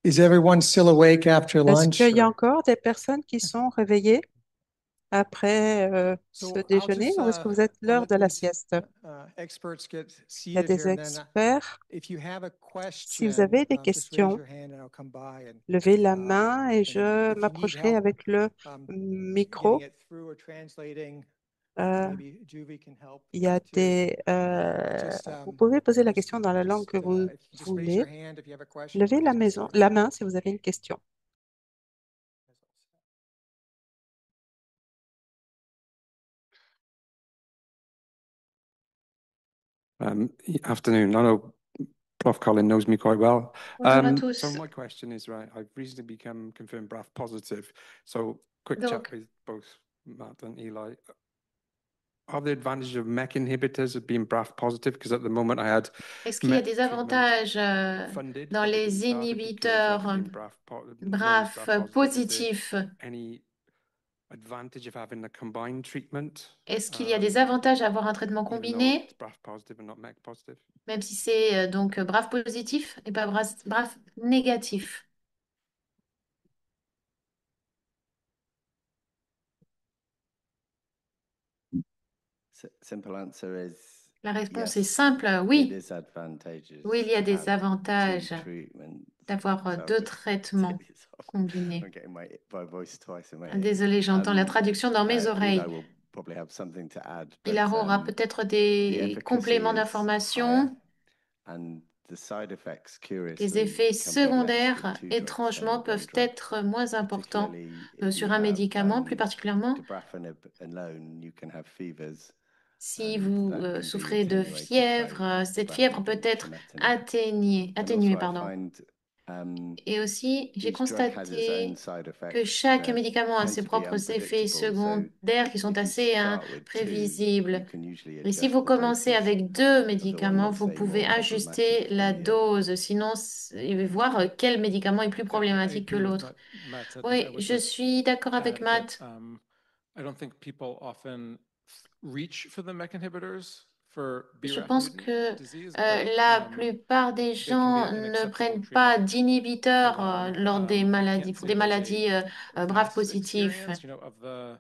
Is everyone still awake after Est-ce lunch? qu'il y a encore des personnes qui sont réveillées après ce So I'll déjeuner just ou est-ce que vous êtes I'll l'heure let de la these sieste? experts get Il y a seated des here, and then experts. if you have a Si vous question, avez des just raise questions, your hand and I'll come by levez la uh, main et and je if you need m'approcherai help avec le um, getting micro. it through or translating, Euh, maybe Juvie can help il y a too. Just vous pouvez poser la question dans la langue que vous if you just raise voulez. your hand if you have a question, Levez we'll just get it. la main si vous avez une question. Afternoon. I know Prof. Colin knows me quite well. Bonjour à So tous. my question is, right, I've recently become confirmed BRAF positive. So quick chat Donc, with both Matt and Eli. Are the advantages of MEK inhibitors of being BRAF positive? Because at the moment I had est-ce qu'il y a MEK des treatment avantages funded, dans but they didn't les start it because I've inhibiteurs been BRAF known as BRAF BRAF positive. Is there positifs? any advantage of having a combined treatment, Est-ce qu'il y a des avantages à avoir un traitement even though combiné, it's BRAF positive and not MEK positive? même si c'est donc BRAF positif et pas BRAF négatif? Simple answer is La réponse est yes. simple, It oui. is advantageous Oui, il y a to des have avantages two treatments. d'avoir So I'll deux just traitements take this off. combinés. I'm getting my voice twice in my ear. Désolée, j'entends la traduction dans mes Eli oreilles. will probably have something to add, but Il aura peut-être the des efficacy compléments is higher, d'information. and the side effects, Les curiously, effets can be less with secondaires, two drugs than étrangement, one peuvent drug. être moins importants Particularly if you sur un have médicament, plus particulièrement dabrafenib alone, you can have fevers, si and vous that can be souffrez de attenuated fièvre. by Cette fièvre dabrafenib peut and être trametinib. And also, atténuée, I pardon. find Et aussi, j'ai each drug has its own constaté side que effects chaque that médicament a tend ses to be propres effets unpredictable. So secondaires qui sont if you assez start with two, you prévisibles. can usually Et si adjust vous the commencez dosage avec deux of the one, médicaments, let's vous say, pouvez more problematic ajuster than la the other. dose, sinon et voir quel médicament est plus I problématique que agree with l'autre. Matt said, and Oui, I would je just suis d'accord avec add that Matt. I don't think people often reach for the MEK inhibitors for Je BRAF pense mutant que disease, but la plupart des they can be gens an ne acceptable prennent treatment pas d'inhibiteurs alone. lors des I maladies, can't pour say des there's a maladies BRAF vast positifs. experience, of the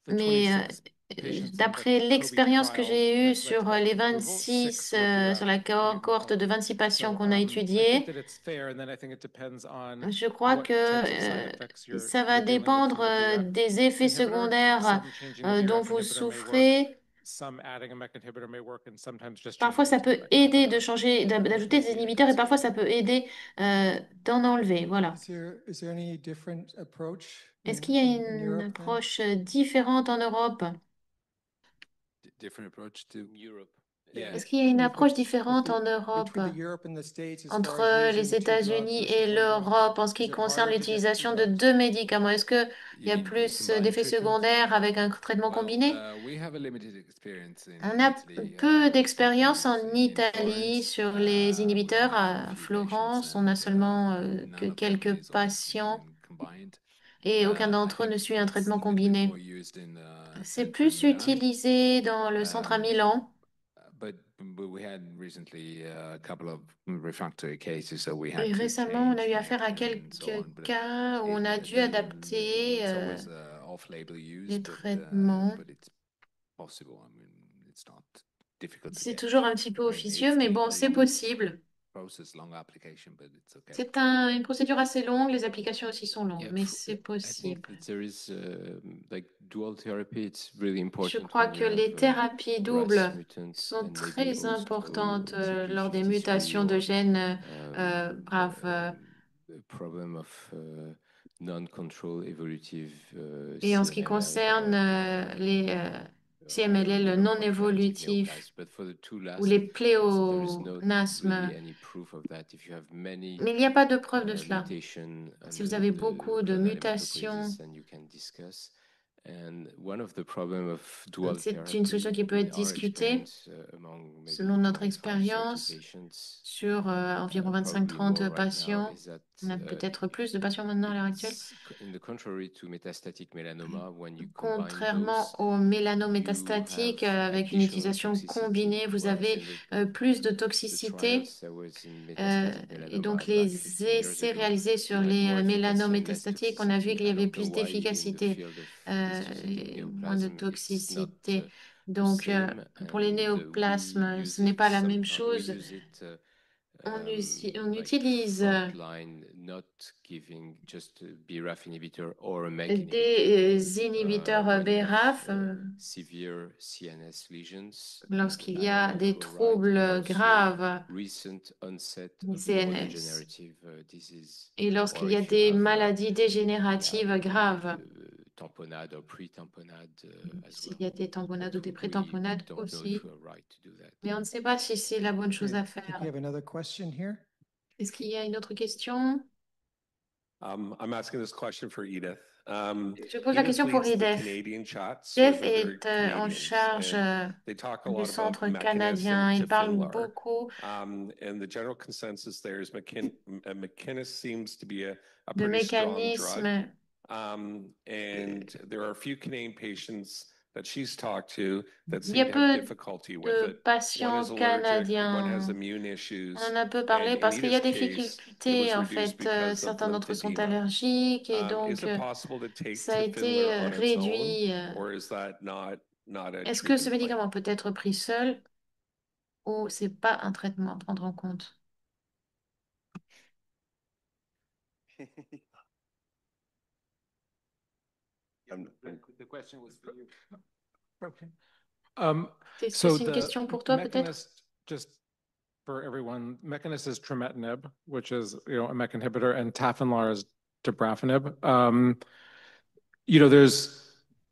Mais 26 patients in the d'après COBE l'expérience que trial j'ai eue that led to sur that les approval, 26, 6 were sur BRAF la mutant cohorte de only. 26 patients So qu'on a I think étudiés, that it's fair, and then I think it depends on je crois what que types of side effects ça va you're dealing with dépendre from the BRAF des effets inhibitor. secondaires Some changing the dont BRAF vous inhibitor may work. souffrez. Some adding a MEK inhibitor may work, and sometimes just Parfois, changing ça to a peut MEK aider de inhibitor changer, d'ajouter may des be a inhibiteurs good et parfois, solution. ça peut aider d'en enlever. Voilà. Is there any different approach Est-ce qu'il y a in une Europe then? approche différente en Europe? Different approach to Europe. Yeah. Est-ce qu'il y a une approche With différente en Europe between the Europe and the States as far as entre using les two drugs États-Unis versus et one drug? l'Europe en ce Is qui it concerne harder to get two l'utilisation de drugs? deux médicaments? Est-ce qu'il y You a mean the plus combined d'effets treatment? secondaires avec un traitement Well, combiné? we have a limited experience On in a Italy peu from d'expérience this en in Italie Florence. sur les We only inhibiteurs have a à few patients, Florence. On a and seulement que none of them quelques is patients on combined. et aucun I d'entre eux ne think suit un it's traitement a little bit more combiné. used in C'est center in plus Milan. utilisé dans le centre à Um, Milan. but we had recently a couple of refractory cases, so we had Et to récemment, on a change eu affaire MEC à and so quelques on. But cas où on a dû adapter it's always off-label use, les traitements. but it's possible. I mean, it's not difficult to C'est get. toujours un petit peu I mean, officieux, mais bon, c'est possible. process, long application, but it's okay. C'est une procédure assez longue, les applications aussi sont longues, Yeah, mais c'est I think possible. that there is like dual therapy. It's really Je important crois when que you have les thérapies RAS doubles mutant sont and maybe très also importantes lors des TP53 mutations de or gènes braves. a problem of non-control evolutive Et en ce qui CMLL concerne or les CMLL non liver-conjunctive évolutifs neoplasm. But for the two ou last, les there is not really pléonasmes, any proof of that. If you have many mais il n'y a pas de preuve de cela. mutation on Si vous avez the beaucoup de clonal mutations, hematopoiesis, then you can discuss. And one of the problem of dual c'est une solution therapy, qui peut in être our discutée, experience, among maybe selon notre 25, 30 expérience, patients, sur environ probably more 25-30 right now, patients. is that On a peut-être plus de patients maintenant à l'heure actuelle. In the contrary to metastatic melanoma, when you combine Contrairement both, au mélaноmétastatique, you have avec une additional utilisation toxicity, combinée, vous whereas avez in plus de the toxicité. trials that was in Euh, metastatic et melanoma donc, back les 15 years essais ago, réalisés sur you had les more efficacy and less mélanométastatiques, on a vu toxicity. qu'il y I avait don't know plus why in the d'efficacité field of disease-inducing et moins de neoplasm, it's not toxicité. the Donc, same, pour les and we néoplasmes, ce use n'est it pas la même sometimes, we chose. use it On like utilise frontline, not giving just a BRAF inhibitor or a MEK inhibitor. des inhibiteurs When you have, BRAF severe CNS lesions, lorsqu'il y a to des a right, and troubles also graves recent onset des of CNS neurodegenerative disease, et lorsqu'il or y a if you des have, maladies dégénératives graves. tamponade or pre-tamponade as S'il well. y a des tamponnades ou des We pré-tamponnades don't know if aussi. we're right to do that. Mais on ne sait pas si c'est la bonne chose Okay, à I think faire. you have another question here. Est-ce qu'il y a une autre question? I'm asking this question for Edith. Je pose la Edith question pour leads the Edith. Canadian chats Jeff with other est en Canadians, charge and they talk a du lot about centre Mekinist canadien. and Il parle Tafinlar. beaucoup And the general consensus there is Mekinist seems to be a de pretty strong drug. mécanismes. And there are a few Canadian patients that she's talked to that Il y a seem to have peu difficulty with de it. One patients is allergic, one has canadiens. immune On issues. en a peu parlé And in parce qu'il y a Edith's des case, it difficultés. was En reduced fait, because of certains d'entre eux sont lymphedema. allergiques et Is donc it possible to take ça a été Tafinlar on its own, réduit. or is that not a Est-ce que ce treatment plan? médicament peut être pris seul ou c'est pas un traitement à prendre en compte? The question was for you. Okay. Est-ce So que c'est une the question pour toi peut-être? Mekinist, just for everyone, Mekinist is trametinib, which is, a MEK inhibitor, and Tafinlar is dabrafenib. There's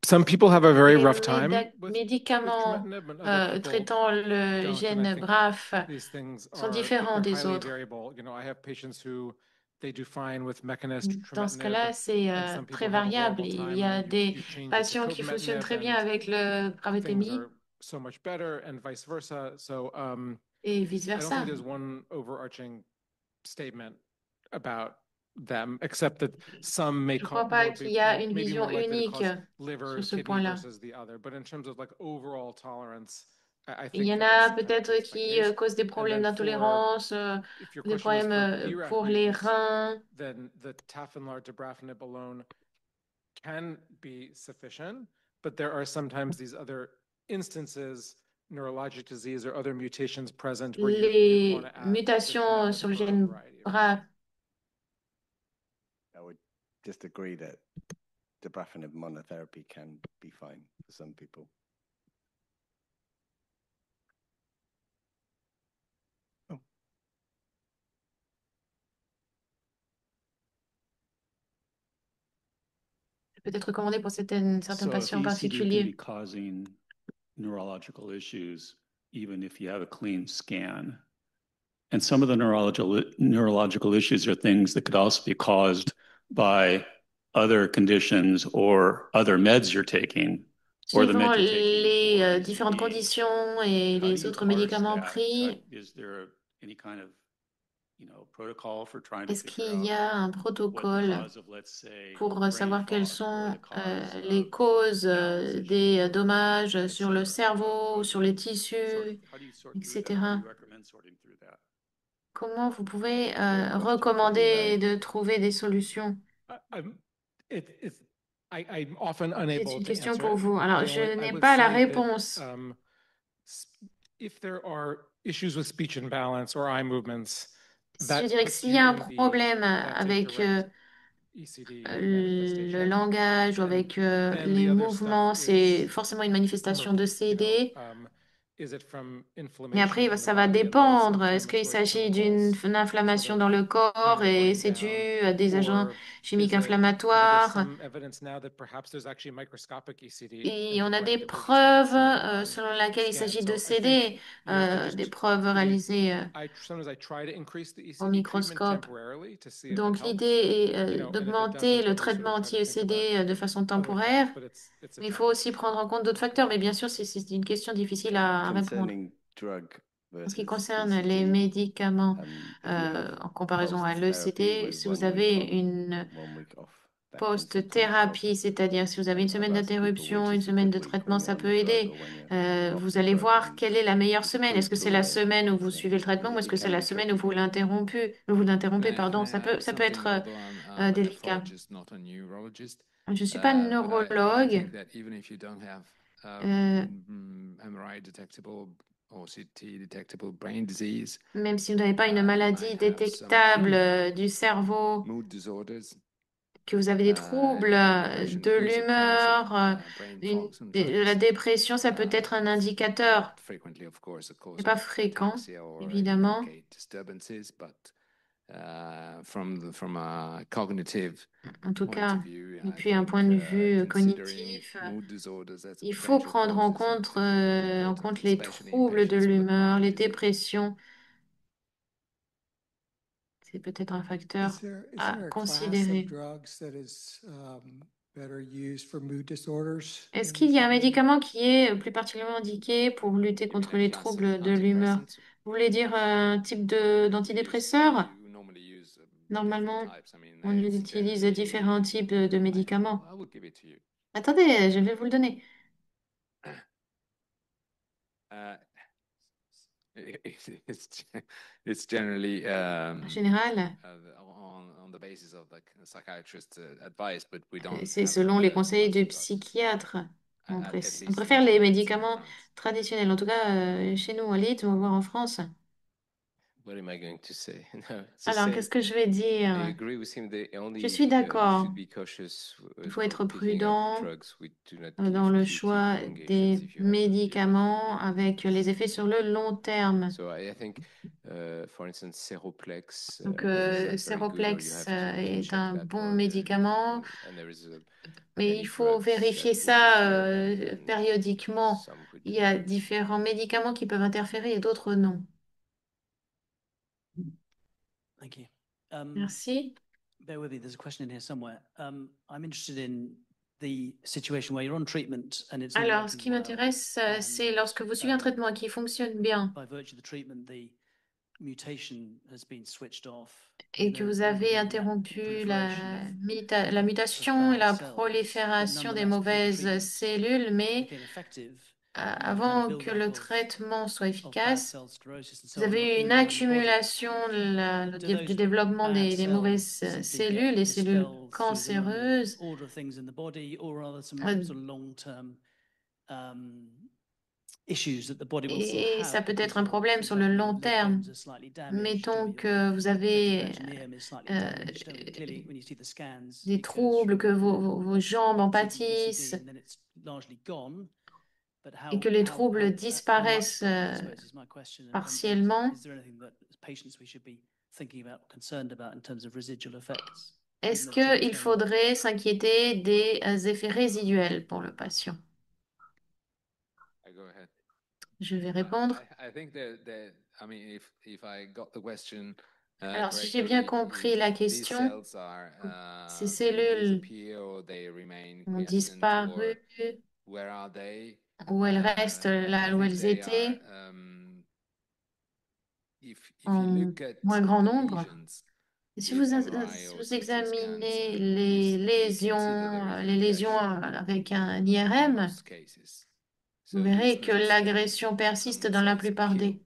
some people have a very Les rough time with médicaments trametinib, and other people traitant le don't, and I gène think BRAF these things sont are, différents they're des highly autres. variable. I have patients who they do fine with Mekinist, Dans ce trametinib, cas-là, c'est and some très people have a variable. horrible Il time y a when des you change it to patients qui fonctionnent très bien cobimetinib, avec le and things bravectomie are so much better, and vice versa. So et I don't think vice-versa. there's one overarching statement about them, except that some may Je ne crois pas qu'il y a une maybe vision more likely to unique cause liver, sur ce kidney point-là. versus the other. But in terms of like overall tolerance, I Il y think en that a it's peut-être case by qui case. causent des And problèmes then d'intolérance, if your des question was problèmes for BRAF pour les mutants, reins. then the Tafinlar dabrafenib alone can be sufficient, but there are sometimes these other instances, neurologic disease or other mutations present where you'd Les want to add mutations ziftomenib sur le for a gène variety of BRAF. I would just agree that dabrafenib monotherapy can be fine for some people. Peut être recommandé pour certains So if patients ECD can particuliers. be causing neurological issues, even if you have a clean scan. And some of the neurological issues are things that could also be caused by other conditions or other meds you're taking. Or the Suivant meds you're taking les for différentes ECD. conditions et How do les you autres parse médicaments that? pris, Is there any kind of, protocol for trying to est-ce figure qu'il y out a un what the protocole cause of, let's say, pour brain savoir quelles fog or sont the cause les of causes balance issues des or dommages et sur le cetera? cerveau, How sur do les you tissus, how do you sort through that? How do etc. you recommend sorting through that? Comment vous pouvez Great question for recommander Eli. de trouver des solutions? I'm often C'est unable une to question answer pour it. vous. Alors, I je n'ai would pas la say that, réponse. If there are issues with speech and balance or eye movements, Je that dirais que puts s'il y you a un in the problème that's a avec direct ECD le manifestation. langage ou And avec then les the other stuff mouvements, c'est is forcément une manifestation more, de CD. is it from Mais inflammation après, in the ça va body and those dépendre. Est-ce qu'il inflammatory s'agit d'une chemicals inflammation sort dans of le bring corps the et brain c'est dû down, à des agents or chimiques is it, there's inflammatoires? some evidence now that perhaps there's actually microscopic ECD Et in on the a brain des that we're just not preuves seeing on selon lesquelles il scan. s'agit de So I think CD, you have to des just preuves réalisées sometimes I try to increase the au ECD treatment microscope. temporarily to see if it Donc helps. l'idée est And if it d'augmenter doesn't, le then we sort traitement of try to think anti-ECD about de façon other temporaire. things, but it's a Mais il faut challenge. aussi prendre en compte d'autres facteurs. Mais bien sûr, c'est une question difficile à répondre. Concerning drug En ce qui versus concerne les ECT. médicaments If you have en comparaison à post-therapy l'ECT, with si vous 1 week avez on, une 1 week off, that can sometimes help. post-thérapie, c'est-à-dire si vous avez une I've semaine asked people d'interruption, which une is the semaine good de week traitement, when you're ça on the peut drug aider. or when you're off Vous the allez drug. voir And quelle est la meilleure there's a semaine. Est-ce que c'est crucial la way of semaine où vous balancing. suivez le traitement ou est-ce It que c'est can la be semaine où tricky. vous l'interrompez, Can pardon. I Ça add peut something, être although I'm a délicat. nephrologist, not a neurologist? Je ne suis pas But I think neurologue. that even if you don't have Euh, MRI detectable or CT detectable brain disease, Même si vous n'avez pas une you maladie might have détectable du cerveau, mood disorders, que vous avez des troubles depression de is a cause of l'humeur, brain une- fog de la sometimes. dépression, ça peut être un indicateur. Not frequently, of course, a C'est cause pas of fréquent, ataxia or évidemment. gait disturbances, but from a cognitive En tout point cas, of view, I depuis un point think de vue considering cognitif, mood disorders as il faut potential prendre en causes is compte, definitely en important, compte les especially in troubles de patients with l'humeur, chronic les disease. dépressions. C'est peut-être un Is facteur is à there a class considérer. of drugs that is better used for mood disorders? Est-ce than qu'il y a un ECT? médicament qui est plus particulièrement indiqué pour lutter You mean contre a les class of troubles de l'humeur? antidepressants? Vous voulez dire un type d'antidépresseur? You normally use different Normalement, types. I mean, on it's utilise différents generally. types de médicaments. I will give it to you. Attendez, je vais vous le donner. Uh, it's it's generally En général, on the basis of like psychiatrist advice, but we don't c'est have selon les those conseils class du of drugs. psychiatre. On, At on least préfère les in médicaments France. traditionnels. En tout cas, chez nous, en Leeds, on va voir en France. What am I going to say? No, it's the Alors, same. qu'est-ce que je vais I dire? agree with him. They Je only suis d'accord. should be cautious Il faut for être picking up prudent drugs we do not dans give le QT choix prolongations des if you have a médicaments avec les effets sur le long terme. So I think, for instance, Seroplex Donc, is very good, or you Seroplex have to est check un that bon more. médicament, And there is mais many il faut drugs vérifier that ça interfere and périodiquement. some who Il do y a not. différents médicaments qui peuvent interférer et d'autres non. Thank you. Merci. Bear with me, there's a question in here somewhere. I'm interested in the situation where you're on treatment and it's not Alors, ce working qui well, m'intéresse, c'est and, lorsque vous suivez un traitement qui fonctionne bien by virtue of the treatment, the mutation has been switched off. et que vous avez interrompu la mutation et la prolifération des mauvaises cellules, mais avant que le traitement soit efficace, vous avez eu une accumulation du développement des mauvaises cellules, les cellules cancéreuses. Et ça peut être un problème sur le long terme. Mettons que vous avez des troubles, que vos jambes en pâtissent et que les troubles disparaissent partiellement. Est-ce qu'il faudrait s'inquiéter des effets résiduels pour le patient? I go ahead. Je vais répondre. I think I mean, if I got the question Alors, si j'ai bien compris la question, ces cellules ont disparu, ou elles restent là où elles étaient, en moins grand nombre. Et si vous examinez les lésions avec un IRM, vous verrez que l'agression persiste dans la plupart des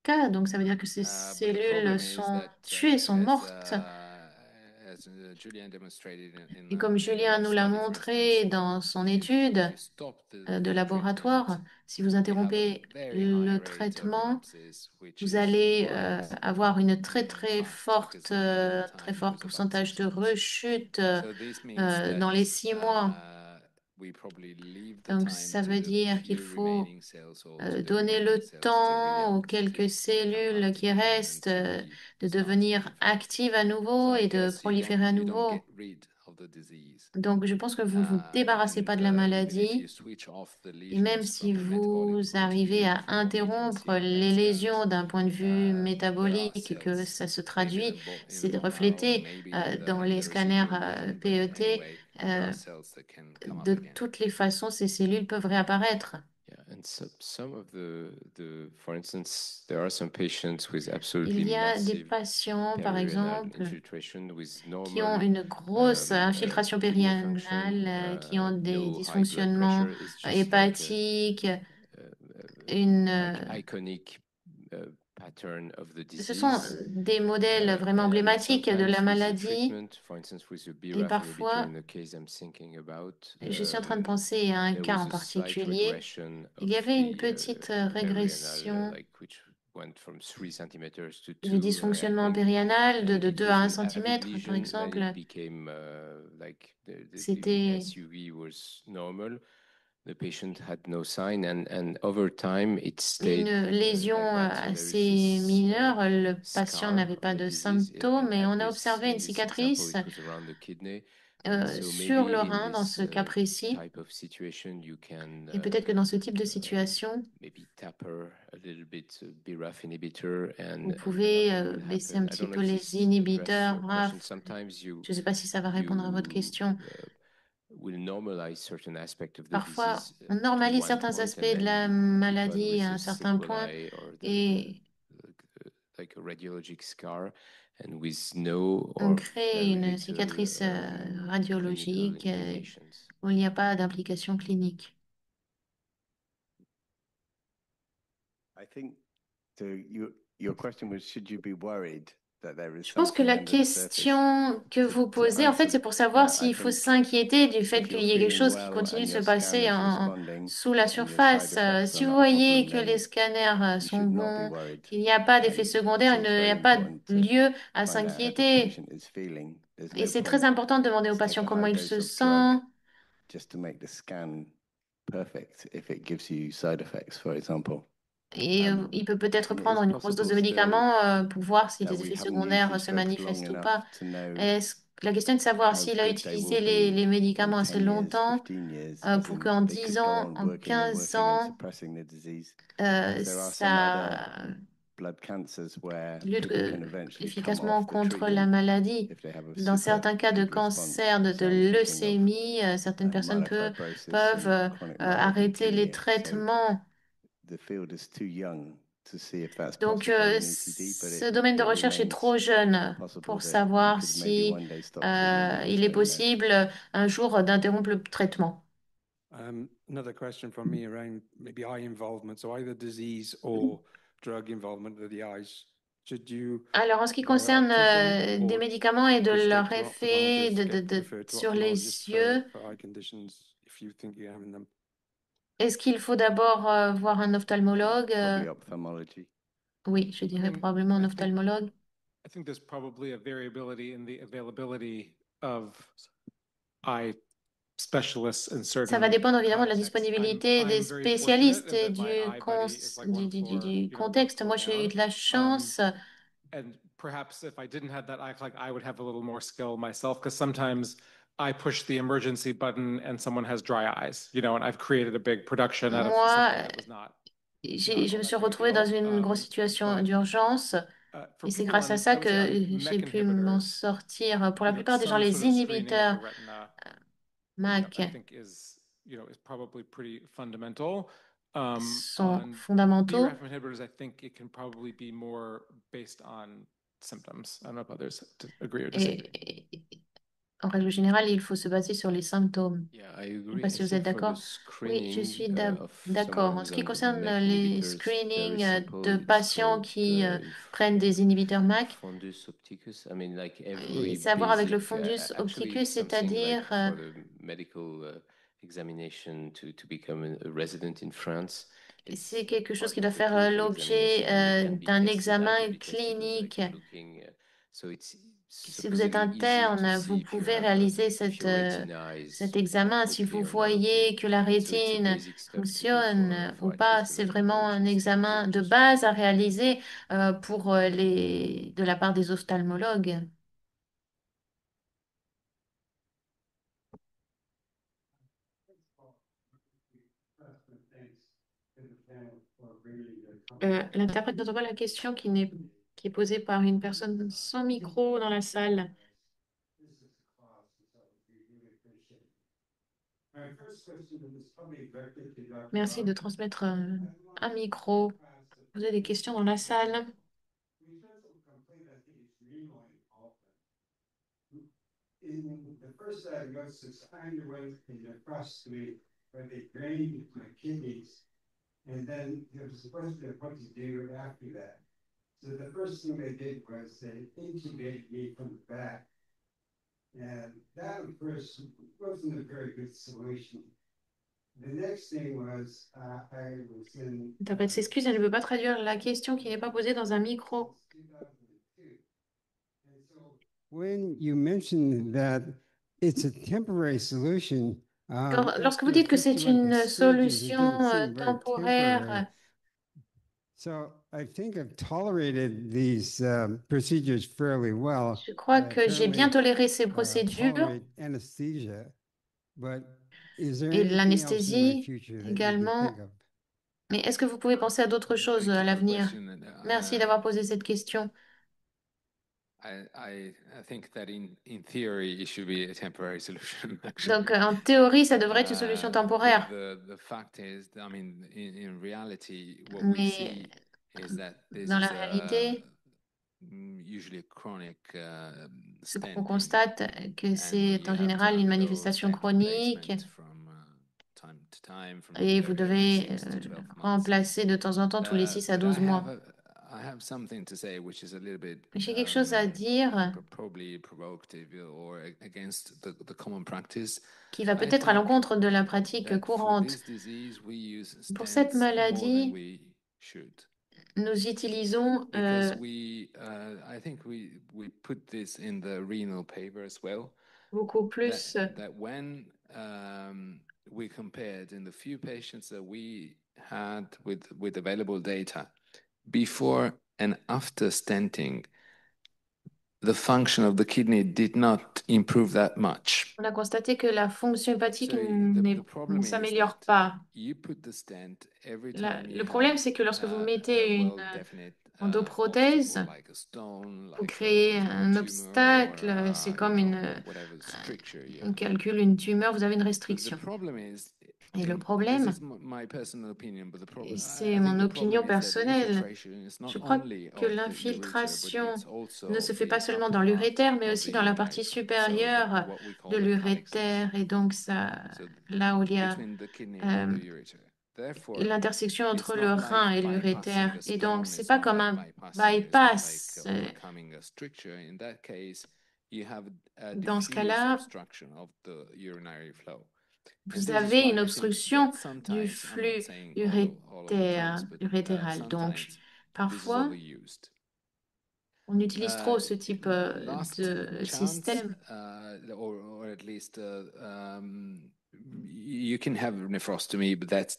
cas. Donc, ça veut dire que ces cellules sont tuées, sont mortes. Et comme Julien nous l'a montré dans son étude de laboratoire, si vous interrompez le traitement, vous allez avoir une très fort pourcentage de rechute dans les 6 mois. Donc, ça veut dire qu'il faut donner le temps aux quelques cellules qui restent de devenir actives à nouveau et de proliférer à nouveau. Donc, je pense que vous ne vous débarrassez pas de la maladie. Et même si vous arrivez à interrompre les lésions d'un point de vue métabolique, que ça se traduit, c'est reflété dans les scanners PET, de toutes les façons, ces cellules peuvent réapparaître. And some of for instance, there are some patients with Il absolutely y a des massive patients, par perirenal exemple, infiltration with qui ont normal une grosse infiltration kidney périanale, function, qui ont des low high blood dysfonctionnements pressure. It's just hépatiques, une, iconic pattern of the ce sont disease. des modèles vraiment emblématiques de la maladie. For instance, with the Et BRAF inhibitor parfois, in the case I'm thinking about, je suis en train de penser à un there cas was en a slight particulier. regression Il y of avait une the petite perirenal, régression which went from 3 centimeters to du 2, I dysfonctionnement think. périanal And de it 2 was à 1 an avid cm, par lesion, then exemple. it became like the C'était SUV was normal. The patient had no sign, and over time it stayed une lésion like that. So there is assez this mineure. Le patient scar n'avait of pas the de disease symptômes, mais on a in observé une this example, cicatrice it was around the kidney. And so sur maybe le in rein dans ce this cas précis. type of situation, you can Et peut-être que dans ce type de situation, maybe taper a little bit BRAF inhibitor vous and pouvez nothing will baisser un happen. I petit don't know peu if les this address inhibiteurs your RAF. question. Sometimes Je ne sais pas si ça va répondre à votre question. will normalize certain aspects of the Parfois, disease on to normalise one certains point, aspects and de la then keep on maladie with à un the certain point sequelae or et like a radiologic scar, and with no on or crée very une little cicatrice clinical radiologique implications. où il n'y a pas d'implication clinique. I think your question was, should you be worried that there is Je pense que something la under the surface? question que vous To posez, en fait, answer c'est pour savoir that, I s'il faut think s'inquiéter du fait if qu'il you're y ait quelque feeling chose qui well continue and de se your scan passer is responding sous la and your surface. side effects Si are vous not a voyez problem, que les then scanners you sont should not be bons, worried. qu'il n'y a pas d'effet It's secondaire, il also n'y very a pas important to lieu à find out how the s'inquiéter. patient is feeling. There's Et no c'est très point important de demander au to take patient a comment high il dose se of drug sent. just to make the scan perfect if it gives you side effects, for example. Et il peut peut-être And it prendre is une grosse dose de possible still médicaments pour voir si that les we effets haven't used secondaires these se drugs long manifestent ou enough pas. to know La question est de savoir how s'il a good they will utilisé les be in médicaments assez 10 years, longtemps 15 years, pour as in qu'en they 10 could go ans, on en working 15 and ans, suppressing the disease. Because there are some other ça blood cancers where lutte people can eventually come efficacement off the contre la treatment maladie. if they have a Dans super certains cas de good response. cancer, de So I'm thinking of leucémie, certaines personnes myelofibrosis peuvent and chronic myeloid arrêter les leukemia. So traitements. the field is too young to see if that's Donc, possible in ETD, but ce domaine de it recherche est remains trop jeune possible pour that you savoir could maybe si one day stop treatment. We il just est don't know. possible un jour d'interrompre le traitement. Another question from me around maybe eye involvement, so either disease or drug involvement of the eyes. Should you Alors, en ce qui or concerne optician des or médicaments et de go straight leur to effet ophthalmologist, get referred to sur les ophthalmologist yeux, for eye conditions if you think you're having them? est-ce qu'il faut d'abord voir un ophtalmologue? Probably ophthalmology. Oui, je dirais probablement un ophtalmologue. I think there's probably a variability in the availability of eye specialists in certain Ça va dépendre évidemment de la contexts. disponibilité des I'm very spécialistes fortunate in et that my eye buddy is like one floor, du one contexte. floor Moi, j'ai eu down. de la chance. And perhaps if I didn't have that eye clock, I would have a little more skill myself, because sometimes I push the emergency button and someone has dry eyes, and I've created a big production out of Moi, something that was not je me all suis that big a retrouvée dans deal. une grosse situation But d'urgence for et c'est people grâce à on, ça I would say, que on j'ai MEK pu m'en inhibitors, sortir. Pour la plupart des gens, some les sort of screening of inhibiteurs the retina, MAC I think is probably pretty fundamental. sont On fondamentaux. BRAF inhibitors, I think it can probably be more based on symptoms. I don't know if others agree or disagree. Et en règle générale, il faut se baser sur les symptômes. Yeah, I Je ne sais agree. pas I si vous think êtes for d'accord. the Oui, je screening suis of d'accord. someone En ce who's qui on concerne MEK les inhibitors, very screenings simple. de It's patients called qui prennent des inhibiteurs MAC, fundus opticus. I mean, like et every c'est à voir avec le basic, fundus actually, opticus, it's something like c'est-à-dire for the medical examination to become a resident in France. It's c'est quelque chose part qui of doit the faire clinical l'objet examination. You can be d'un tested out. examen You'll be tested as like clinique. looking. So it's Si vous êtes supposedly easy to interne, vous see if you pouvez have réaliser if your retina cet is examen si okay vous or not voyez okay. que la And so it's a rétine basic stuff to do fonctionne ou for at pas. least C'est an vraiment un ophthalmologist examen de just base à réaliser pour de la part des ophtalmologues. L'interprète n'entend pas la question qui est posée par une personne sans micro dans la salle. Merci de transmettre un micro. Vous avez des questions dans la salle? In the first diagnosis, I underwent a nephrostomy where they drained my kidneys. And then there was a question of what to do after that. So the first thing they did was they intubated me from the back. And that, of course, wasn't a very good solution. The next thing was I was in. L'interprète s'excuse, elle ne peut pas traduire la question qui n'est pas posée dans un micro. When you mentioned that it's a temporary solution, Lorsque vous dites que c'est une solution temporaire, so I think I've tolerated these procedures fairly well. je crois que j'ai bien toléré ces procédures Tolerate anesthesia, but is there et anything else in my l'anesthésie future that you can également. think of? Mais est-ce que vous pouvez penser à d'autres choses à l'avenir? Merci d'avoir posé cette question. I think that in theory, it should be a temporary solution, Donc, en théorie, ça devrait être une solution temporaire. The fact is, I mean, in reality, what we Mais see is that this dans la is réalité, usually a chronic ce qu'on stenting, constate, que c'est en général une manifestation chronique et vous devez remplacer de temps en temps tous les 6 à 12 mois. I have something to say which is a little bit J'ai quelque chose à dire probably provocative or against the common practice. Qui va peut-être à l'encontre de la pratique courante. Pour cette maladie, nous utilisons beaucoup plus we compared in the few patients that we had with available data before and after stenting, the function of the kidney did not improve that much. On a constaté que la fonction hépatique ne s'améliore pas. Le problème, c'est que lorsque vous mettez une endoprothèse, vous créez un obstacle, c'est comme on calcule une tumeur, vous avez une restriction. Et le problème, et c'est mon opinion personnelle, je crois que l'infiltration ne se fait pas seulement dans l'urétère, mais aussi dans la partie supérieure de l'urétère. Et donc, là où il y a l'intersection entre le rein et l'urétère. Et donc, c'est pas comme un bypass. Dans ce cas-là, vous avez une obstruction du flux urétéral. Donc, parfois, on utilise trop ce type de système. You can have nephrostomy, but that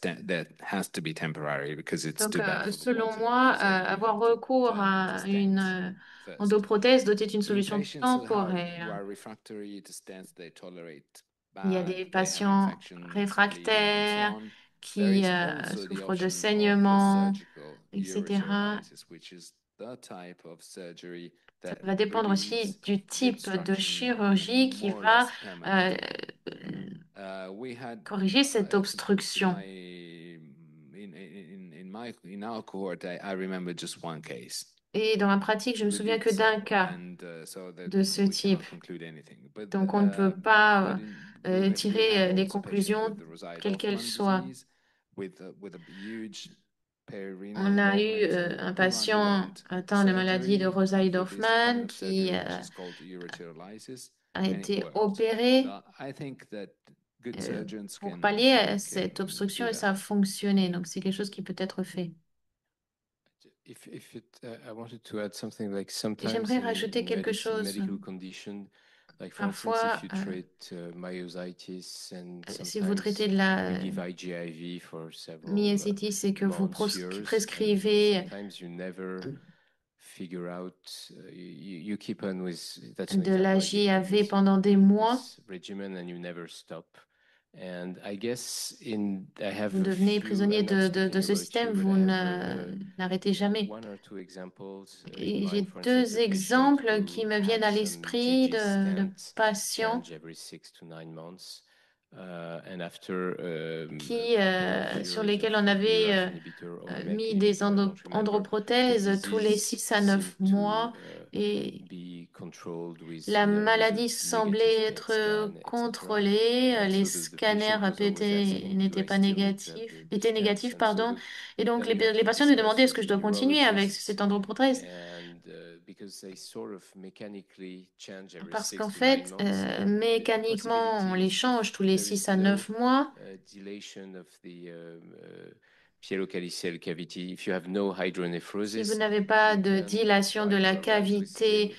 has to be temporary because it's Donc, too bad. selon moi, avoir recours à une endoprothèse doit être une solution temporaire. Il y a des patients réfractaires qui souffrent de saignements, etc. Ça va dépendre aussi du type de chirurgie qui va corriger cette obstruction. Et dans ma pratique, je me souviens que d'un cas de ce type. Donc, on ne peut pas tirer des conclusions, quelles qu'elles soient. On a eu un patient atteint de maladie de Rosai-Dorfman qui a été opéré pour pallier à cette obstruction et ça a fonctionné. Donc, c'est quelque chose qui peut être fait. J'aimerais rajouter quelque chose. Parfois, si vous traitez de la myositis et que vous prescrivez de la JAV pendant des mois, vous devenez prisonnier de ce système, vous n'arrêtez jamais. Et j'ai 2 exemples qui me viennent à l'esprit de patients sur lesquels on avait mis des androprothèses tous les 6 à 9 mois et la maladie semblait être contrôlée, les scanners APT n'étaient pas négatifs, étaient négatifs, pardon, et donc les patients nous demandaient est-ce que je dois continuer avec cette androprothèse? Parce qu'en fait, mécaniquement, on les change tous les 6 à 9 mois. Si vous n'avez pas de dilation de la cavité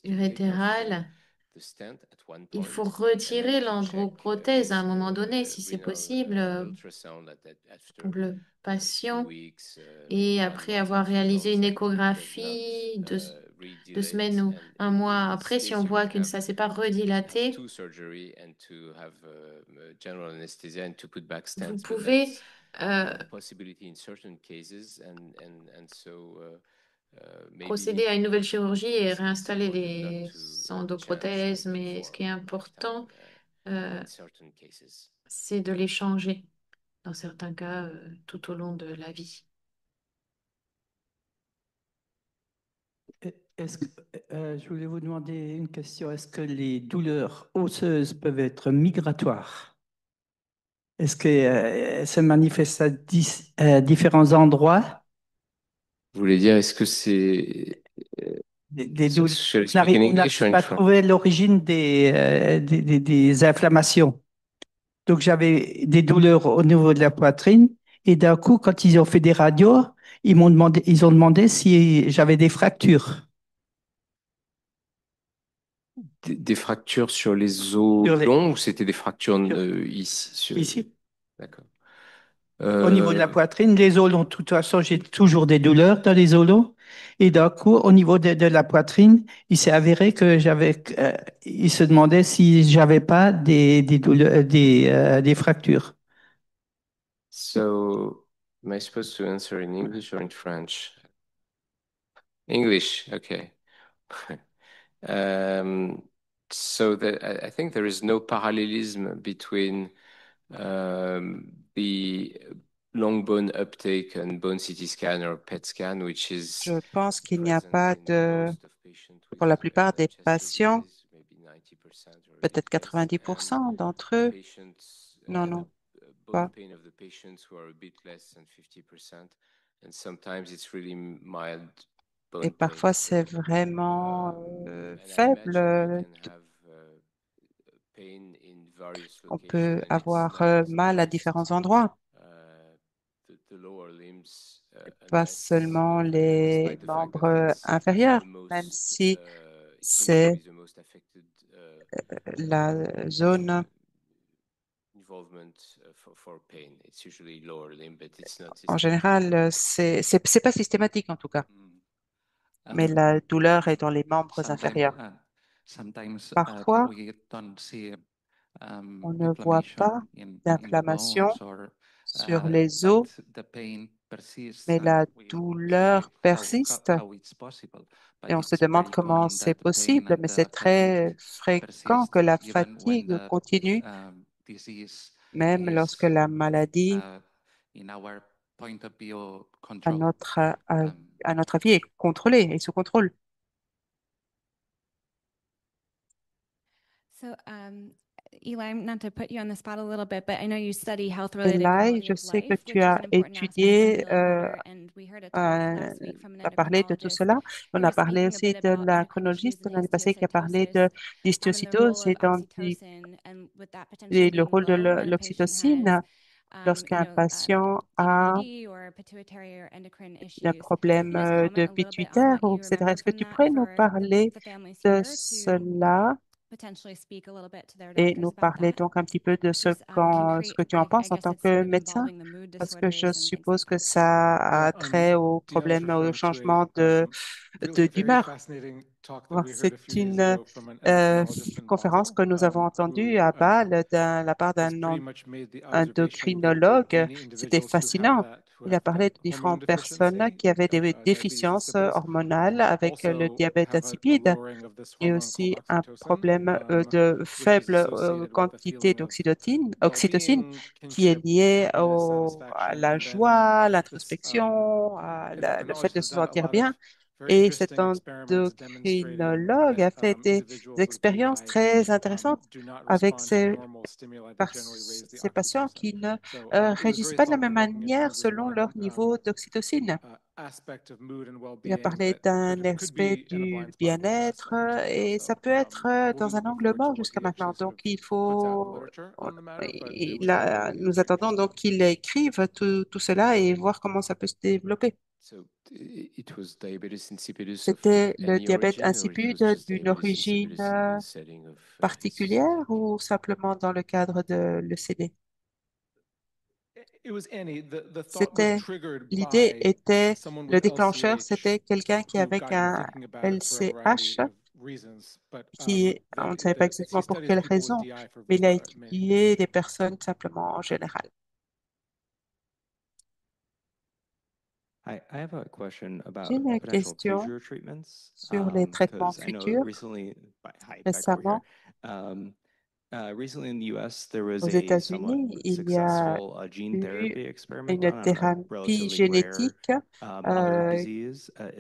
urétérale, il faut retirer l'androprothèse à un moment donné, si c'est possible, pour le patient. Et après avoir réalisé une échographie 2 semaines ou un mois après, si on voit que ça ne s'est pas redilaté, vous pouvez procéder à une nouvelle chirurgie et réinstaller les endoprothèses, mais ce qui est important, c'est de les changer dans certains cas tout au long de la vie. Je voulais vous demander une question. Est-ce que les douleurs osseuses peuvent être migratoires? Est-ce que se manifestent à différents endroits? Vous voulez dire, est-ce que c'est... Des douleurs. On n'arrive pas à trouver l'origine des inflammations. Donc, j'avais des douleurs au niveau de la poitrine et d'un coup, quand ils ont fait des radios, ils ont demandé si j'avais des fractures. Des fractures sur les os longs ou c'était des fractures ici? Ici. D'accord. Au niveau de la poitrine, les os longs, de toute façon, j'ai toujours des douleurs dans les os longs. Et d'un coup, au niveau de la poitrine, il s'est avéré que il se demandait si j'avais pas des douleurs, des fractures. So, am I supposed to answer in English or in French? English, okay. So I think there is no parallelism between the long bone uptake and bone CT scan or PET scan, which is Je pense qu'il n'y a pas pour la plupart des patients, peut-être 90% d'entre eux, non, pas. Et parfois, c'est vraiment faible. On peut avoir mal à différents endroits. Pas seulement les membres inférieurs, même si c'est la zone. En général, c'est pas systématique en tout cas, mais la douleur est dans les membres inférieurs. Parfois, on ne voit pas d'inflammation sur les os, mais la douleur persiste et on se demande comment c'est possible, mais c'est très fréquent que la fatigue continue, même lorsque la maladie, à notre avis, est contrôlée et sous contrôle. Eli, je sais que tu as étudié, on a parlé de tout cela. On a parlé aussi de la chronologiste l'année passée qui a parlé de l'histiocytose et le rôle de l'oxytocine lorsqu'un patient a un problème de pituitaire, etc. Est-ce que tu pourrais nous parler de cela et nous parler donc un petit peu de ce que tu en penses en tant que médecin? Parce que je suppose que ça a trait au problème, au changement d'humeur. C'est une conférence que nous avons entendue à Bâle de la part d'un endocrinologue. C'était fascinant. Il a parlé de différentes personnes qui avaient des déficiences hormonales avec le diabète insipide et aussi un problème de faible quantité oxytocine qui est lié à la joie, l'introspection, le fait de se sentir bien. Et cet endocrinologue a fait des expériences très intéressantes avec ces patients qui ne réagissent pas de la même manière selon leur niveau d'oxytocine. Il a parlé d'un aspect du bien-être et ça peut être dans un angle mort jusqu'à maintenant. Donc, nous attendons donc qu'il écrive tout cela et voir comment ça peut se développer. C'était le diabète insipide d'une origine particulière ou simplement dans le cadre de l'ECD? L'idée était, le déclencheur, c'était quelqu'un qui avait un LCH, on ne savait pas exactement pour quelle raison, mais il a étudié des personnes simplement en général. J'ai une question sur les traitements futurs. Récemment, aux États-Unis, il y a eu une thérapie génétique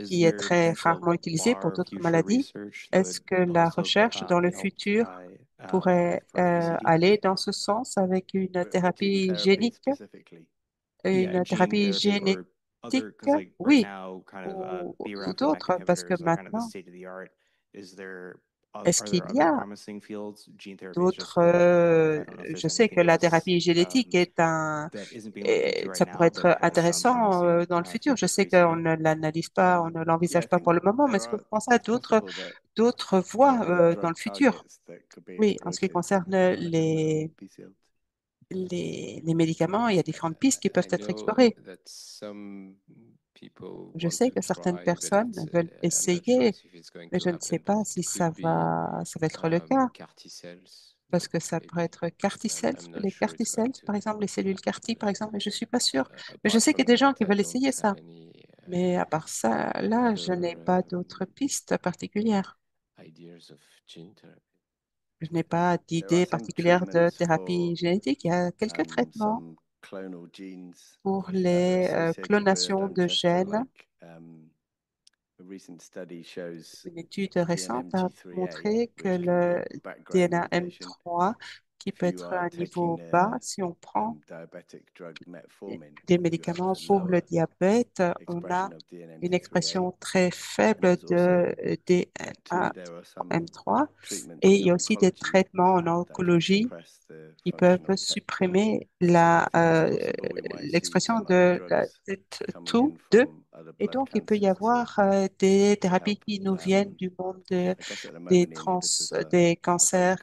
qui est très rarement utilisée pour d'autres maladies. Est-ce que la recherche dans le futur pourrait aller dans ce sens avec une thérapie génique? Une thérapie génétique, oui, ou d'autres, parce que maintenant, est-ce qu'il y a d'autres, je sais que la thérapie génétique ça pourrait être intéressant dans le futur. Je sais qu'on ne l'analyse pas, on ne l'envisage pas pour le moment, mais est-ce que vous pensez à d'autres voies dans le futur? Oui, en ce qui concerne les médicaments, il y a différentes pistes qui peuvent être explorées. Je sais que certaines personnes veulent essayer, mais je ne sais pas si ça va être le cas, parce que ça pourrait être les CAR-T-cells, par exemple, les cellules CAR-T, par exemple, mais je ne suis pas sûre. Mais je sais qu'il y a des gens qui veulent essayer ça. Mais à part ça, là, je n'ai pas d'autres pistes particulières. Je n'ai pas d'idée particulière de thérapie génétique. Il y a quelques traitements pour les clonations de gènes. Une étude récente a montré que le DNA M3, qui peut être à un niveau bas, si on prend des médicaments pour le diabète, on a une expression très faible de DNA M3. Et il y a aussi des traitements en oncologie qui peuvent supprimer l'expression de la TET2. Et donc, il peut y avoir des thérapies qui nous viennent du monde des cancers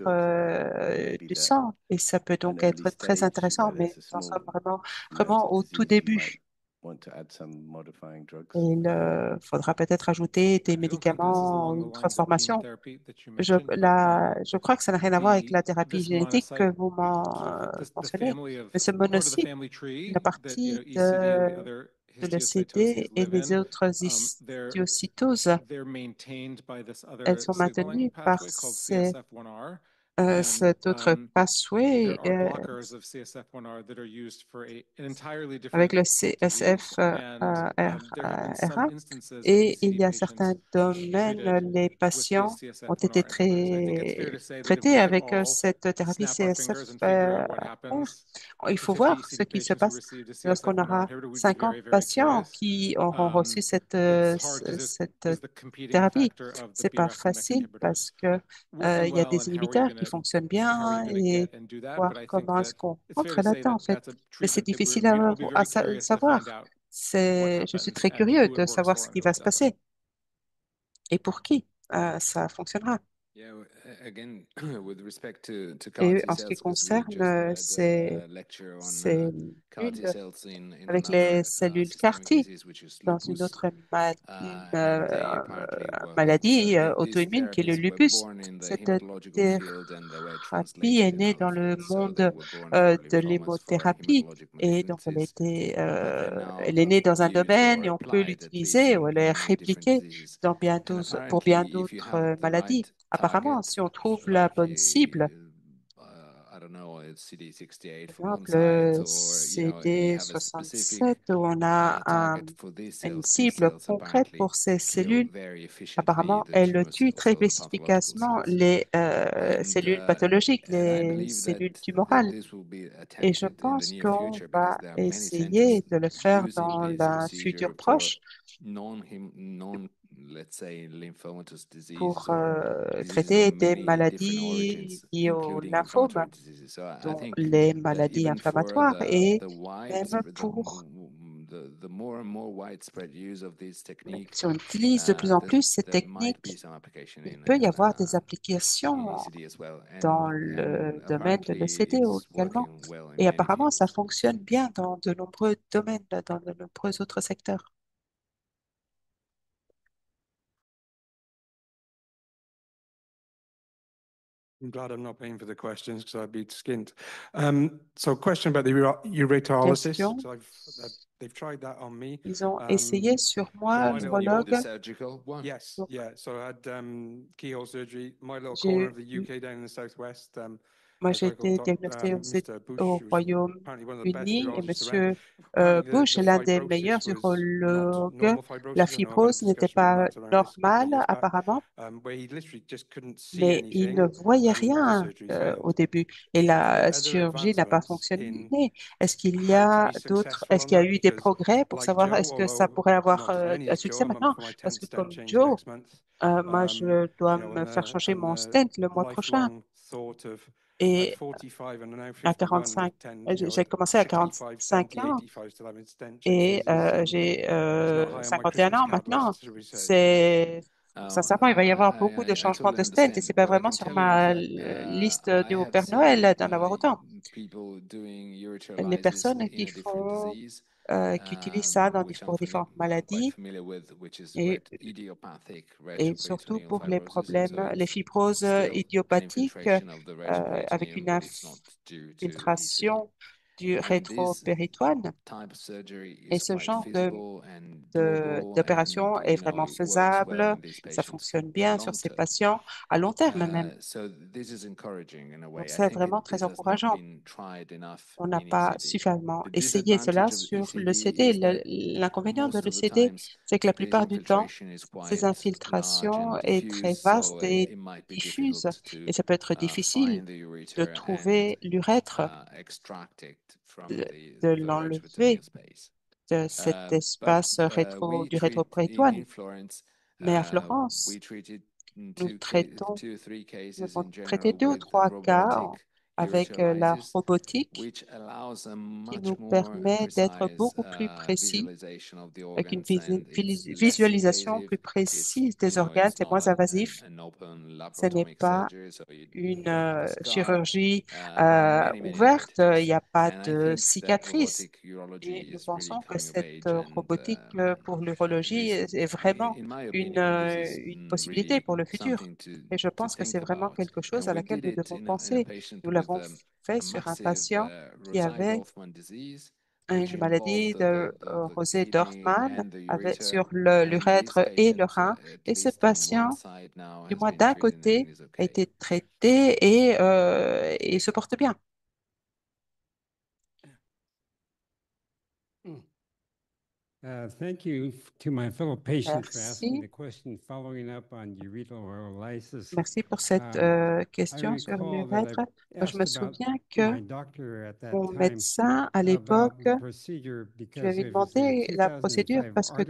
du sang. Et ça peut donc être très intéressant, mais nous en sommes vraiment au tout début. Il faudra peut-être ajouter des médicaments ou une transformation. Je crois que ça n'a rien à voir avec la thérapie génétique que vous mentionnez, mais ce monocyte, la partie de l'ECD et les autres histiocytoses, elles sont maintenues par cet autre pathway avec le CSF-R1 et il y a certains domaines, les patients ont été traités avec cette thérapie CSF-R. Il faut voir ce qui se passe lorsqu'on aura 50 patients qui auront reçu cette thérapie. C'est pas facile parce que il y a des inhibiteurs qui fonctionnent bien et voir comment est-ce qu'on entre là-dedans, en fait. Mais c'est difficile à savoir. Je suis très curieux de savoir ce qui va se passer et pour qui ça fonctionnera. again, with respect to CAR Et T en ce qui cells, because we concerne just had ces a lecture on CAR T cellules, cells in avec les another cellules systemic CAR-T disease, which is dans une lupus. autre And they apparently were, maladie so these auto-immune qui est le therapies were lupus. born in the Cette hematological field and they were thérapie est translated in née other dans le fields. So monde they were born for de lymphomas, for l'hémothérapie hematologic et donc malignancies, but they're now elle est née dans un used domaine or et on peut applied at least l'utiliser ou elle est in many different répliquée diseases. dans And pour bien apparently, if you d'autres have the maladies. right Apparemment, target, si on trouve la like bonne cible, I don't know, it's CD68 par from one exemple site, or you have a specific CD67 où on a target for these une cells, these cible cells concrète apparently pour ces kill cellules. very efficiently Apparemment, the elle tumor tue cells, très so the pathological efficacement cells. les And cellules pathologiques, and I les believe that cellules tumorales. this will be Et je attempted in the pense near qu'on future because va there are many essayer centers de le faire using dans this un futur procedure for proche let's say, lymphomatous pour diseases or diseases traiter of des many different maladies origins, liées au including lymphome, inflammatory diseases. So I dont think les that maladies even for inflammatoires et the même pour the more and more widespread use of these techniques, si on utilise de plus en plus ces there might be techniques, some application il peut y avoir des in applications ECD as well. dans And le domaine de apparently l'ECD it's également. working well in Et many apparemment, ça fields. fonctionne bien dans de nombreux domaines, dans de nombreux autres secteurs. I'm glad I'm not paying for the questions because I'd be skint. So question about the urethrolysis. Question. They've tried that on me. Ils ont essayé sur moi, neurologue. Yes, yeah. So I had keyhole surgery, my little J'ai corner of the eu UK down in the southwest. Moi, A j'ai guy called été diagnostiqué Mr. Bush, au who was apparently one of the best Royaume-Uni et urologists around. Monsieur Apparently Bush the est l'un des meilleurs fibrosis was not urologues. normal fibrosis. La I know I've had a fibrose n'était discussion with pas Matt around this a couple of normale years back, apparemment, where he literally just couldn't see mais il ne anything, voyait and the rien surgery failed. au début et Are there la other chirurgie n'a pas advancements fonctionné. in Est-ce qu'il y how to a be d'autres, successful est-ce on qu'il y a that? eu des Because progrès pour like savoir Joe, est-ce que ça although pourrait avoir not as many un as succès Joe, I'm up maintenant? for my Parce 10th que stent comme change Joe, next month. moi, je dois me faire changer mon stent le mois prochain. Lifelong thought of at Et 45 and now à 51, 45, 10, j'ai commencé à 65, 45 70, ans 85 still having stent et changes. j'ai It's not high on my 51 Christmas ans card maintenant. list, shall we say? Sincèrement, il va y avoir beaucoup de I changements totally de stent et understand. c'est pas What I vraiment can sur tell you is ma that liste I du have Père seen Noël d'en avoir autant. people doing Les urethrolysis personnes in qui a different font, disease, qui utilisent ça which I'm pour différentes quite maladies familiar with, which is et, idiopathic et surtout retroperitoneal pour les fibrosis. And problèmes, so les it's fibroses still an idiopathiques infiltration of the avec retroperitoneum, une but it's not due to ECD. infiltration du And this rétropéritoine. type of surgery Et is ce quite genre feasible and doable, d'opération and est vraiment it works well faisable, in these ça patients fonctionne for bien sur long ces term. patients à long terme même. So this is encouraging in a way. Donc I c'est think vraiment très this has not encourageant. been tried enough On n'a in pas ECD. suffisamment The essayé cela disadvantage of sur le ECD CD. is that L'inconvénient de most of the l'ECD, times c'est que la this plupart du temps, infiltration is ces quite large infiltrations and est très diffuse, vaste so et it might be diffuse. difficult to Et ça peut être difficile find the de ureter and trouver l'urètre, extract it from de, the de retroperitoneal l'enlever space. de cet But espace du in rétropéritoine. Florence, Mais à Florence, we treated nous traitons, two or three nous cases avons in traité general 2 ou with 3 cas robotic avec la urethrolysis, robotique which allows a qui much nous more permet d'être precise beaucoup plus précis, visualization of the avec une organs, and it's less visualisation invasive. plus It's, précise des organes, it's c'est not moins invasif. an open Ce n'est laparotomic pas surgery, so you une don't have a scar, chirurgie and many ouverte, il advantages. n'y a pas And I de think that cicatrice. robotic urology Et nous is really pensons que coming of cette age, and robotique pour l'urologie this, est vraiment in my opinion, this is une possibilité really pour le futur. something Et je to pense que c'est think vraiment about. quelque chose And à we laquelle did nous it devons in a penser. patient Nous with l'avons fait a sur un massive patient qui avait Rosai-Dorfman disease, which une involved maladie de the kidney Rosé-Dorfman and the ureter. sur And this l'urètre et le patient, rein. at Et ce least on one patient, side now, du has moins been d'un treated and côté, is a okay. été traité et se porte bien. Thank you to my fellow patients for asking Merci. the question following up on urethrolysis. Merci pour cette question sur l'urètre. Moi, je me souviens que mon médecin, à l'époque, je lui avais demandé la procédure parce que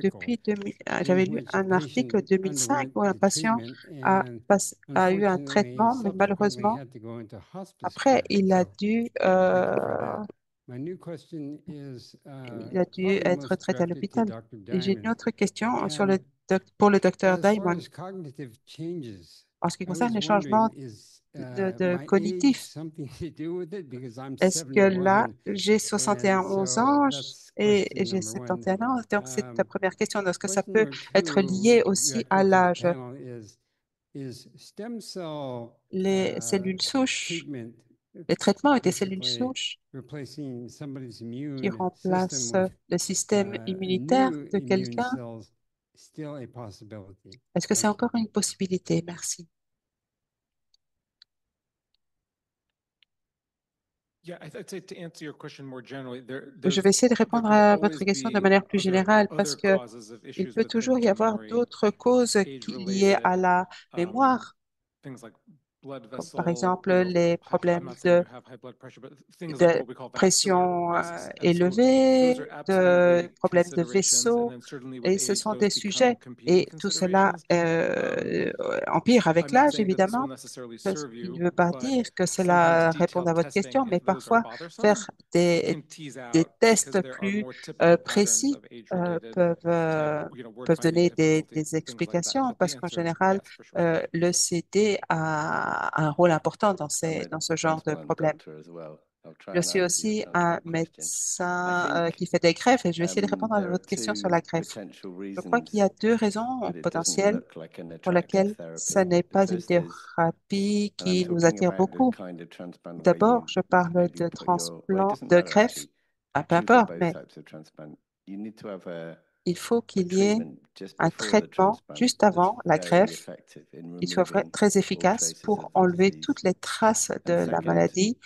j'avais lu un article 2005 où un patient a eu un traitement, mais malheureusement, après, il a dû être traité à l'hôpital. Et j'ai une autre question pour le docteur Diamond. En ce qui I concerne was les changements wondering, is de my age cognitifs, something to do with it? Because I'm est-ce que là, 71 j'ai and 71 so ans that's et question j'ai number one. 71 ans? Donc, c'est ta première question. Est-ce que ça Question peut number être lié two, aussi for à the l'âge? panel is stem cell Les cellules souches, treatment les traitements avec des cellules basically souches replacing somebody's qui immune remplacent system with le système immunitaire new de immune quelqu'un. cells still a possibility? Est-ce que c'est Thank you. encore une possibilité? Merci. Yeah, I'd say to answer your question more generally, Je vais essayer de there répondre could à always votre question de be manière plus générale parce que causes of il issues peut with toujours y immature avoir memory, d'autres causes liées à age-related, la mémoire, things like blood comme par vessel, exemple les I'm problèmes not saying you have high blood pressure, but things like de what we call vascular pression risks. And so those élevée, are de absolutely problèmes de considerations. And vaisseau, then certainly with et ce age, sont those des become sujets. competing Et tout cela considerations. empire avec I'm not l'âge, saying that this will évidemment. necessarily Ce serve qui you, ne veut pas but dire que sometimes cela réponde à detailed votre question, testing, mais if those are parfois bothersome, faire des can tease des out because tests there are plus more typical patterns précis of age-related type, word peuvent finding donner difficulties, des things like that. explications But the parce qu'en answer is général, yes, for sure. le CD a un rôle important dans dans ce genre de transplant problème. doctor as well. I'll try Je and suis answer your aussi un transplant question. I médecin think qui fait des greffes et je vais essayer de répondre à there are votre question sur two la greffe. potential Je crois reasons qu'il y a deux raisons that it doesn't potentielles look like an pour attractive lesquelles ce therapy. n'est The pas une first is, thérapie and I'm qui nous talking attire about the beaucoup. kind of transplant where D'abord, you je parle maybe de put your, well, it transplant, doesn't de matter greffe, actually. peu True for importe, both mais types of transplant. You need to have il faut a qu'il y ait treatment just un before the traitement transplant juste that's avant la very greffe effective in qui soit removing très all efficace traces pour of the enlever disease. toutes les traces de And la second, maladie.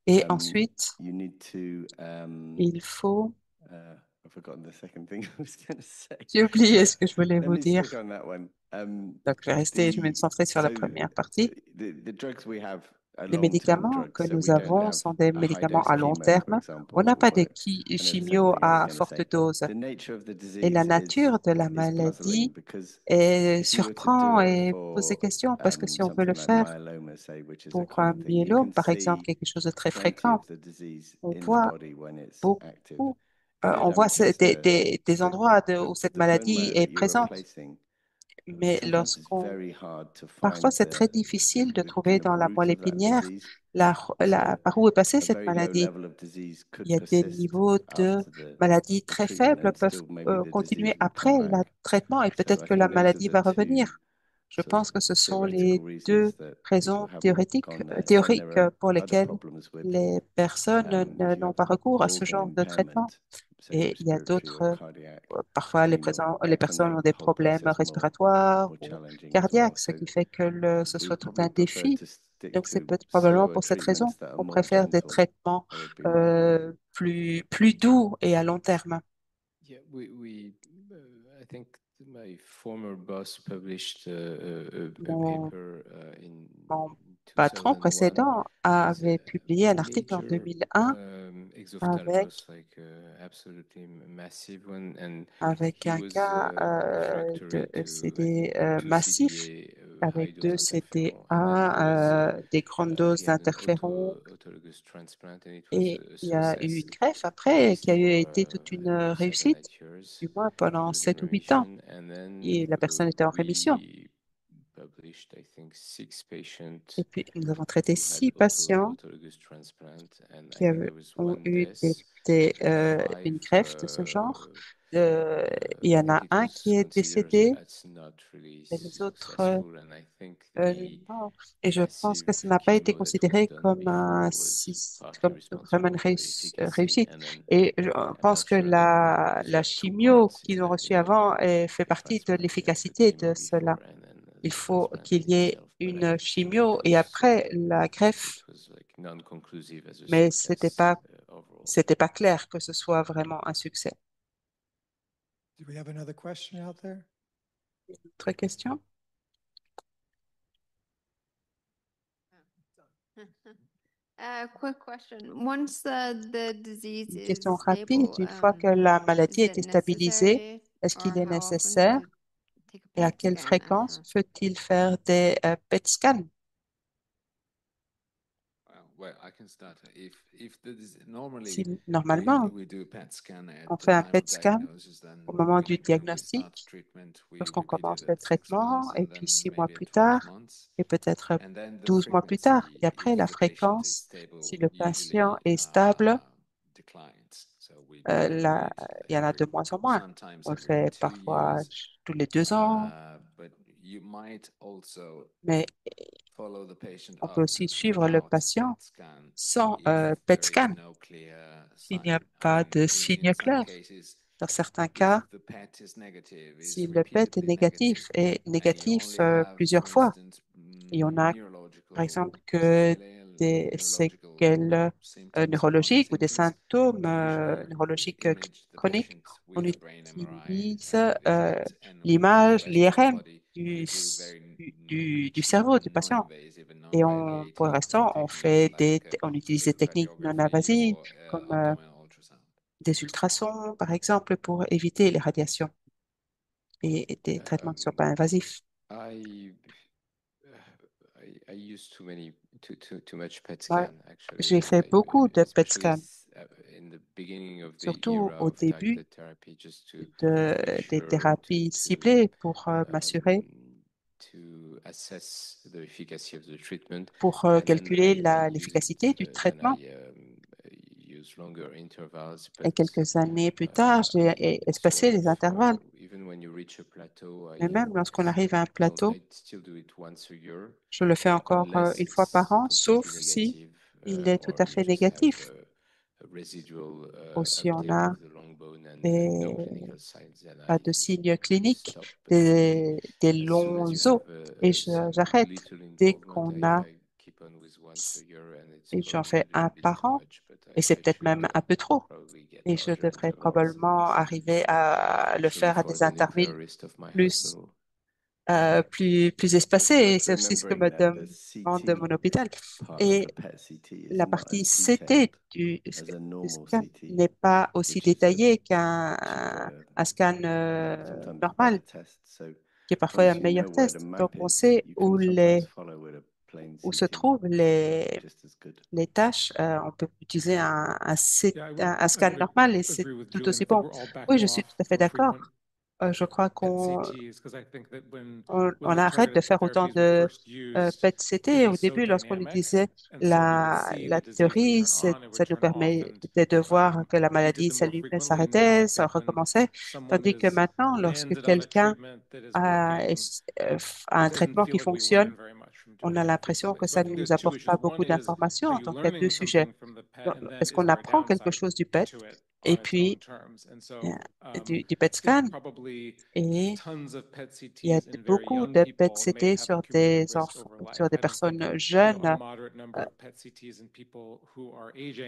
Et ensuite, you need to il faut... I've forgotten the second thing I was going to say. J'ai oublié ce que je voulais Let vous me dire. stick on that one. Donc, je vais rester, je vais me centrer sur la So première partie. the drugs we have are Les long-term médicaments drugs, que so nous we don't avons have sont des a médicaments high-dose à long chemo, for terme. example. On n'a pas de I know the chimio second thing I was à going to forte say. dose. The nature of the Et la disease nature de la is puzzling maladie because est if you were to do surprend it et pose des for questions parce que si on veut le something like faire myeloma, say, which is a pour un common thing, you myélome, can par exemple, see quelque chose de très plenty fréquent, of the disease on in the voit body when it's active. beaucoup, If you're on voit having cancer, des endroits où cette the bone maladie marrow est that you're présente. replacing, Mais sometimes it's lorsqu'on very hard to Parfois, find c'est très difficile de the trouver kind of dans la root moelle of that épinière disease. par où est passée A cette very low maladie. level of disease Il could y a des persist niveaux de after maladie the très treatment faibles and peuvent still maybe the continuer disease will après come le back. traitement et So peut-être I que la think those are maladie the va two revenir. Je sort of pense que ce sont theoretical les deux reasons that raisons people haven't gone there. And then there théoriques are pour other lesquelles problems with les personnes if you n'ont have pas recours à ce organ genre de traitement. impairment, say Et il y a respiratory or d'autres, cardiac, parfois les that can personnes make ont the des whole problèmes process respiratoires more ou challenging as well. cardiaques, ce So qui fait que ce we soit would tout probably un prefer défi. to stick Donc, c'est to probablement slower pour cette raison treatments that are qu'on more préfère des gentle. traitements That would be my plus doux et à long terme. Yeah, I think my former boss published a Mon, paper in mon patron 2001 précédent with avait publié un article en major 2001 exophthalmos, like absolutely massive one, and avec he un was cas refractory de to, I CD think, two massif CDA avec high dose deux interferon, and he was CDA, des grandes doses he had an d'interféron. autologous transplant, and it was Et a il y a eu success, une greffe at après qui least a eu for été toute I une don't know 7 8 réussite, years. du moins pendant He was in 7 ou 8 ans. remission, and then Et la personne était en rémission. we published, I think, 6 patients Et puis, nous avons traité who had 6 patients autologous transplant, and I qui think there was ont one eu death and une 5 greffe de ce genre. Il y I en think a it un was qui est considered décédé, as not really et les autres, successful, and I think the non. Et je pense massive que ça n'a pas été chemo that was considéré done comme before was partly comme vraiment responsible une for the efficacy, réussite. and then Et je I'm pense not que sure that because you la have two chimio parts qu'ils ont in reçue avant fait partie de transplant. You have the l'efficacité de chemo cela. before and then Il the faut qu'il transplanting y ait itself, but une I think chimio it et was après la greffe, it was like non-conclusive as a mais success overall. c'était pas clair que ce soit vraiment un succès. Do we have another question out there? Autre question? Quick question. Once the disease Une is question rapide. stable, Une fois que la maladie is a it été stabilisée, necessary est-ce qu'il or est how often nécessaire to take a et à PET quelle scan fréquence after? faut-il faire des PET scans? Si normalement, on fait un PET scan au moment du diagnostic, lorsqu'on commence le traitement, et puis 6 mois plus tard, et peut-être 12 mois plus tard. Et après, la fréquence, si le patient est stable, il y en a de moins en moins. On le fait parfois tous les 2 ans, mais on peut aussi suivre le patient sans PET scan. Il n'y a pas de signe clair. Dans certains cas, si le PET est négatif plusieurs fois, et on a, par exemple, que des séquelles neurologiques ou des symptômes neurologiques chroniques, on utilise l'image, l'IRM du cerveau du patient. Et pour le restant, on utilise des techniques non invasives comme des ultrasons, par exemple, pour éviter les radiations et des traitements qui ne soient pas invasifs. Ouais, j'ai fait beaucoup de PET scans, surtout au début des thérapies ciblées pour m'assurer, pour calculer l'efficacité du traitement. Et quelques années plus tard, j'ai espacé les intervalles. Mais même lorsqu'on arrive à un plateau, je le fais encore 1 fois par an, sauf si il est tout à fait négatif. Ou si on a pas de signes cliniques, des longs os. Et j'arrête dès qu'on a, et j'en fais 1 par an, et c'est peut-être même un peu trop. Et je devrais probablement arriver à le faire à des intervalles plus, plus espacés. Et c'est aussi ce que me demande mon hôpital. Et la partie CT du scan n'est pas aussi détaillée qu'un scan normal, qui est parfois un meilleur test. Donc, on sait où se trouvent les tâches. On peut utiliser un scan normal et c'est tout aussi bon. Oui, je suis tout à fait d'accord. Je crois on arrête de faire autant de PET-CT. Au début, lorsqu'on utilisait la théorie, ça nous permettait de voir que la maladie s'allumait, s'arrêtait, ça recommençait. Tandis que maintenant, lorsque quelqu'un a un traitement qui fonctionne, on a l'impression que ça ne nous apporte pas beaucoup d'informations. Donc, il y a 2 sujets. Est-ce qu'on apprend quelque chose du PET et puis du PET scan? Et il y a beaucoup de PET-CT sur des personnes jeunes,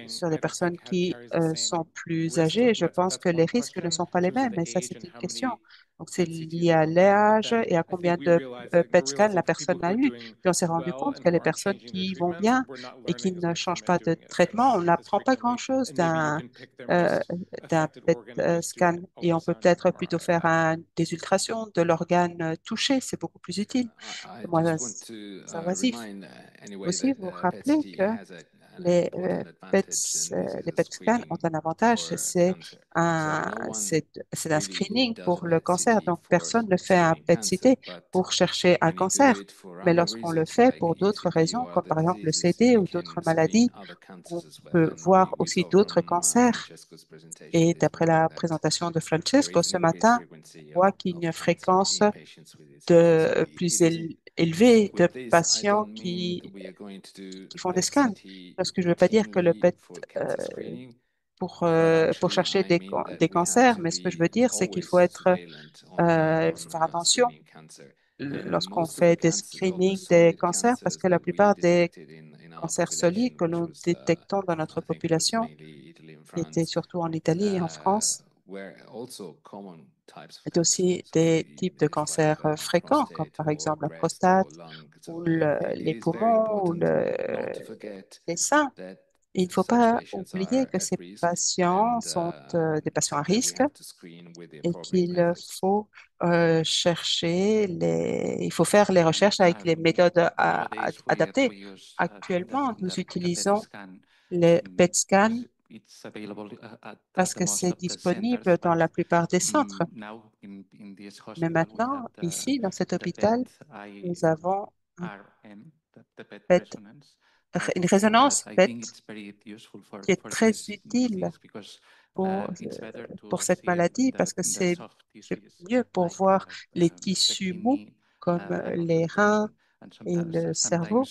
sur des personnes qui sont plus âgées. Je pense que les risques ne sont pas les mêmes, et ça, c'est une question. Donc, c'est lié à l'âge et à combien de PET scans la personne a eu. Puis, on s'est rendu compte que les personnes qui vont bien et qui ne changent pas de traitement, on n'apprend pas grand-chose d'un PET scan. Et on peut peut-être plutôt faire des ultrations de l'organe touché. C'est beaucoup plus utile, c'est moins invasif. Aussi, vous rappelez que les PET scans ont un avantage, c'est un screening pour le cancer. Donc, personne ne fait un PET-CT pour chercher un cancer. Mais lorsqu'on le fait pour d'autres raisons, comme par exemple le CD ou d'autres maladies, on peut voir aussi d'autres cancers. Et d'après la présentation de Francesco ce matin, on voit qu'il y a une fréquence plus élevée de patients qui font des scans. Parce que je ne veux pas dire que le PET pour chercher des cancers, mais ce que je veux dire, c'est qu'il faut faire attention lorsqu'on fait des screenings des cancers, parce que la plupart des cancers solides que nous détectons dans notre population, qui étaient surtout en Italie et en France, est aussi des types de cancers fréquents, comme par exemple la prostate, ou les poumons, ou les seins. Il ne faut pas oublier que ces patients sont des patients à risque et qu'il faut il faut faire les recherches avec les méthodes adaptées. Actuellement, nous utilisons les PET scans parce que c'est disponible dans la plupart des centres. Mais maintenant, ici, dans cet hôpital, nous avons PET, une résonance PET qui est très utile pour cette maladie parce que c'est mieux pour voir les tissus mous comme les reins et le cerveau.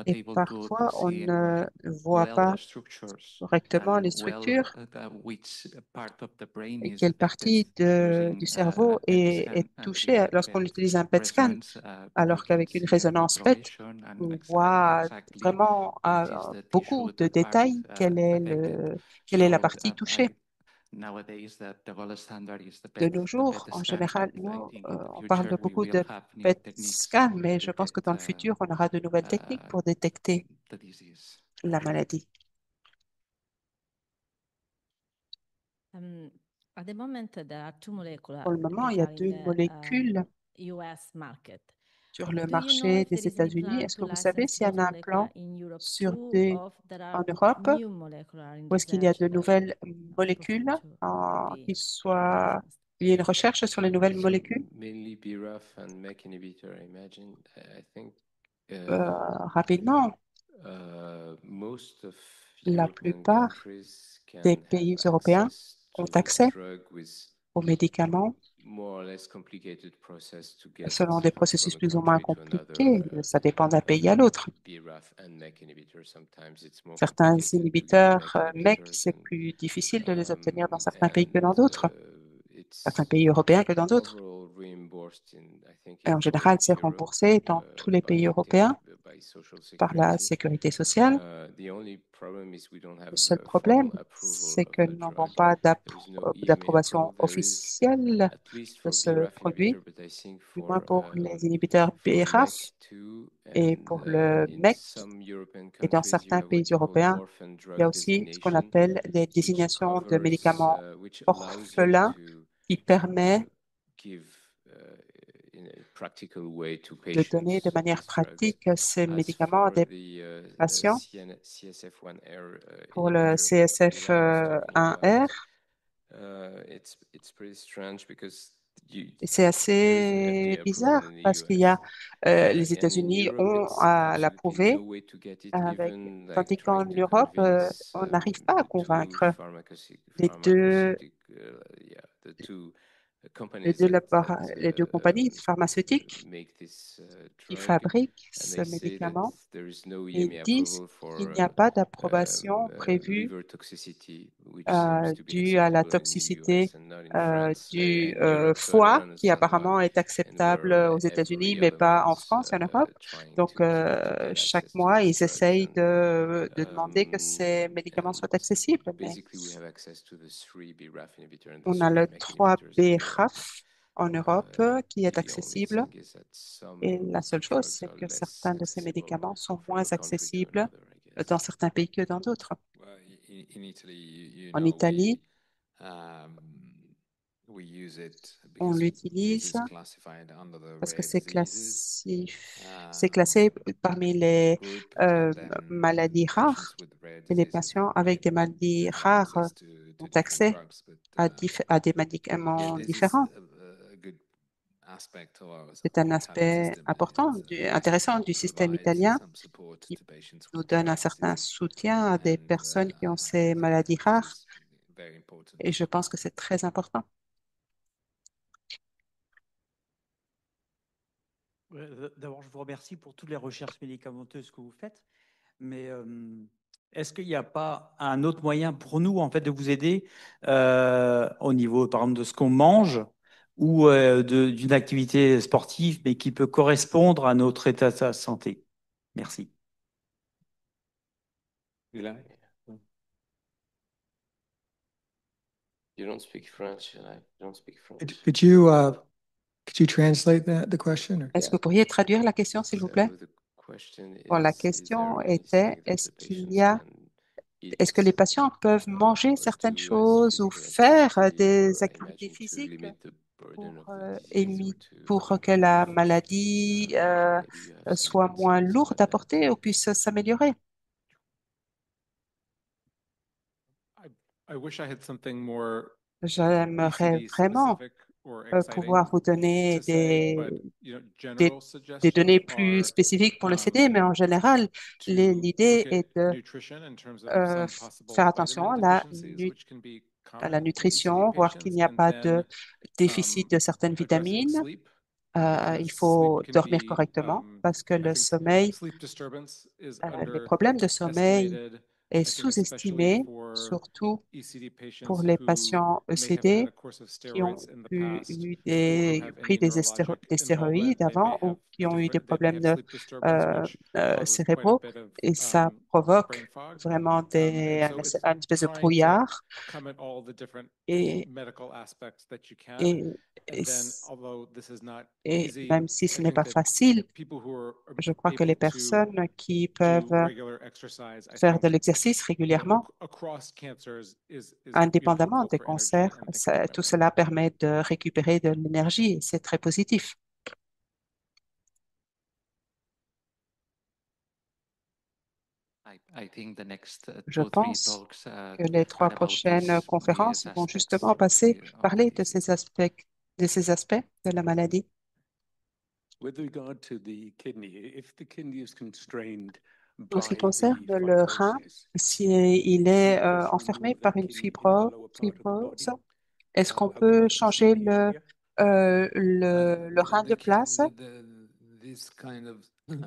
Et parfois, on ne voit pas correctement les structures et quelle partie du cerveau est touchée lorsqu'on utilise un PET scan, alors qu'avec une résonance PET, on voit vraiment beaucoup de détails quelle est la partie touchée. De nos jours, en général, on parle de beaucoup de PET scan, mais je pense que dans le futur, on aura de nouvelles techniques pour détecter la maladie. Pour le moment, il y a 2 molécules sur le marché des États-Unis. Est-ce que vous savez s'il y en a un plan sur en Europe ou est-ce qu'il y a de nouvelles molécules il y a une recherche sur les nouvelles molécules? Mainly BRAF and MEK inhibitor, I imagine. I think Rapidement, most of la European plupart countries des can pays have européens access ont to accès drug with aux médicaments more or less complicated process to get selon des processus from a plus ou moins country to compliqués. another. Ça dépend d'un pays à l'autre. BRAF and MEK inhibitor, sometimes it's more Certains complicated to get inhibiteurs MEK MEK, inhibitors c'est and, plus difficile de les obtenir dans certains pays que and dans d'autres, certains pays européens que dans d'autres. overall reimbursed in, I think, Et in en all général, c'est Europe remboursé dans tous les pays européens by Social par la Security. sécurité sociale. The only problem is we don't have Le seul a problème, formal approval c'est of que the nous n'avons drug. pas There is no EMA d'approbation approval. There is, officielle at least de for ce BRAF produit, inhibitor, but I think du moins for pour les inhibiteurs BRAF MEK2 et and pour le in MEK. some European Et dans countries, you certains have what pays you call européens, orphan il y a drug aussi ce qu'on designation, appelle les which désignations de covers, médicaments which allows you orphelins to qui permet give in a practical way to de donner de patients manière these drugs. pratique ces As médicaments à for des the patients. CSF1R Pour le inhibitor that Bilal was talking about, CSF1R, it's pretty strange because et c'est there is an assez FDA approval bizarre in the parce qu'il y US. a les And in États-Unis Europe, ont it's à absolutely l'approuver, no way to get it, even tandis like qu'en trying to Europe, convince on n'arrive pas à the two convaincre les deux, the two companies les deux, that les deux compagnies pharmaceutiques make this qui drug, fabriquent and ce they say that médicament there is no et EMA disent approval qu'il for n'y a pas d'approbation prévue liver toxicity, which seems to be due à la acceptable in the toxicité US and not in France du and Europe, to foie, understand qui why, apparemment est and acceptable where aux États-Unis, every mais other pas en month France et en Europe. trying Donc, to get chaque access to mois, these ils drugs. essayent And de demander que ces médicaments soient accessibles. Mais basically, we have access to the 3 BRAF inhibitor and the on a 3 le MEK 3B inhibitors in Europe. RAF en Europe qui est The only accessible. thing is that some Et la seule chose, drugs c'est are que less certains de ces accessible médicaments sont from moins a country to accessibles another, I guess. dans certains pays que dans d'autres. In Italy, you En know, Italie, we use it on because this l'utilise is classified under the parce que rare diseases c'est classé parmi les group, and then maladies rares. patients with rare Et les diseases patients avec des maladies have rares access to ont different accès drugs, but à des yeah, médicaments this is différents. a good aspect of our C'est un Italian aspect system. important, intéressant du système Provides italien some support qui to patients nous with donne un rare certain diseases, soutien à des and personnes qui ont I ces think maladies that rares. is very important. Et je pense que c'est très important. D'abord, je vous remercie pour toutes les recherches médicamenteuses que vous faites. Mais est-ce qu'il n'y a pas un autre moyen pour nous, en fait, de vous aider au niveau, par exemple, de ce qu'on mange ou d'une activité sportive, mais qui peut correspondre à notre état de santé? Merci. You don't speak French, I don't speak French. Could you translate the question? Or? Est-ce que vous pourriez traduire la question, s'il vous plaît? Bon, la question était, est-ce que les patients peuvent manger certaines choses ou faire des activités physiques pour que la maladie soit moins lourde à porter ou puisse s'améliorer. I wish I had something more J'aimerais ECD vraiment specific or pouvoir exciting vous donner to say, but des, general des données suggestions plus are spécifiques pour le CD, mais en général, to l'idée look at est de nutrition in terms of some faire possible attention vitamin deficiencies, which can be à la common in ECD nutrition, voir qu'il patients, n'y a and pas de then déficit de certaines addressing vitamines. sleep. Il Sleep faut can dormir be, correctement parce que I le think sommeil, sleep disturbance is les problèmes de sommeil underestimated, est I think especially sous-estimé, for surtout ECD patients pour les who patients may have had ECD a course of qui ont steroids in the past pris or who have any des neurologic stéroïdes involvement. They may avant have ou qui ont eu des they may problèmes have sleep disturbance, which causes quite a cérébraux bit of et ça brain provoque fog. vraiment And so it's une espèce de trying to brouillard come at all the different et, medical aspects that you can. et, And then, although this is not et easy, même si ce I n'est think pas that facile, people who are je crois que les able to personnes qui do peuvent regular exercise, I faire de think, l'exercice régulièrement, across cancers is indépendamment fruitful des for energy cancers, and thinking about tout it. cela permet de récupérer de l'énergie et c'est très positif. Je pense que les 3 prochaines conférences vont justement parler de ces aspects de la maladie. With regard to the kidney, if the kidney is constrained En ce qui by concerne the le rein, fibrosis, s'il est enfermé par une fibrose, est-ce qu'on peut changer le rein de place? This kind of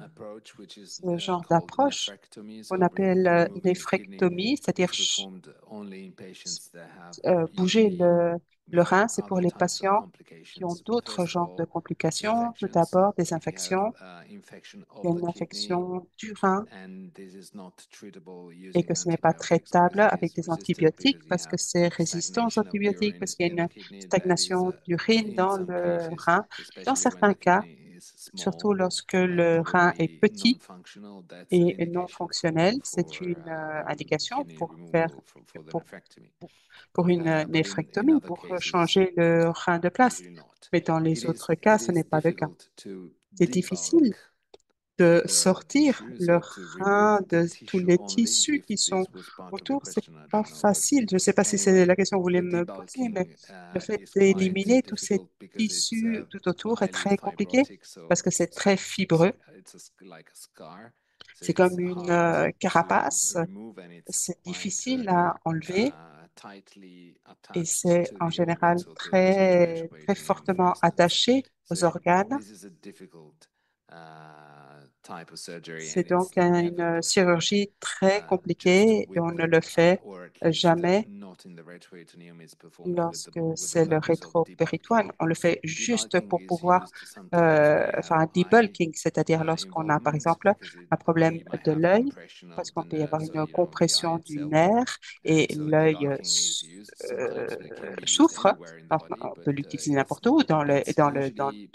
approach, which is Ce genre called d'approche nephrectomy, qu'on so appelle removing the kidney, néphrectomie, c'est-à-dire is performed only in patients that have bouger usually le rein, c'est pour other les types of patients qui ont complications. d'autres First of genres de all, complications. Tout infections. d'abord, des If you have infections. infection Il y a of une the kidney infection du rein and this is not treatable et using que ce n'est pas antibiotics traitable because it avec is des resistant, antibiotiques because you parce que have c'est résistant aux stagnation of the antibiotiques, urine parce qu'il y a in une the kidney that is stagnation d'urine in dans some le cases, rein. Dans especially when certains the cas, kidney is surtout small, lorsque le rein est probably petit non-functional, that's an et non indication fonctionnel, c'est for une indication kidney pour faire removal for the pour, nephrectomy. pour une But in néphrectomie, other pour cases, changer le rein de place. usually not. Mais dans les autres cas, It ce n'est is pas le cas. difficult to C'est difficile de the sortir tissues, le so to rein remove de the tous tissue les only, tissus if qui sont this was part of the autour. C'est question, I pas don't know. But facile. Je ne sais pas si c'est anyway, la question que vous voulez the me poser, mais debulking le fait is quite d'éliminer tous ces difficult because it's tissus tout autour est highly très compliqué fibrotic, so parce que c'est très fibreux. like a scar. So C'est comme it's une hard carapace. to remove and it's C'est quite difficile à enlever tightly et attached c'est to en the organ, général so to the très, joint très waiting room, for fortement instance. attaché aux So organes. this is a difficult type of surgery, C'est and it's donc never une possible chirurgie très just compliquée et with on ne le fait or at least jamais not in the retroperitoneum. It's performed lorsque with the c'est le purpose of rétropéritoine. debulking. On le fait juste Debulking pour is pouvoir used sometimes when you faire have un high debulking, c'est-à-dire lorsqu'on a, par involvement exemple, because un problème you might de have l'œil, compression parce of qu'on the peut y avoir nerve, so une the eye compression du itself. nerf et And so l'œil debulking is used sometimes, but it can be used souffre. anywhere in the Alors, body, on peut but l'utiliser it's n'importe où it's usually dans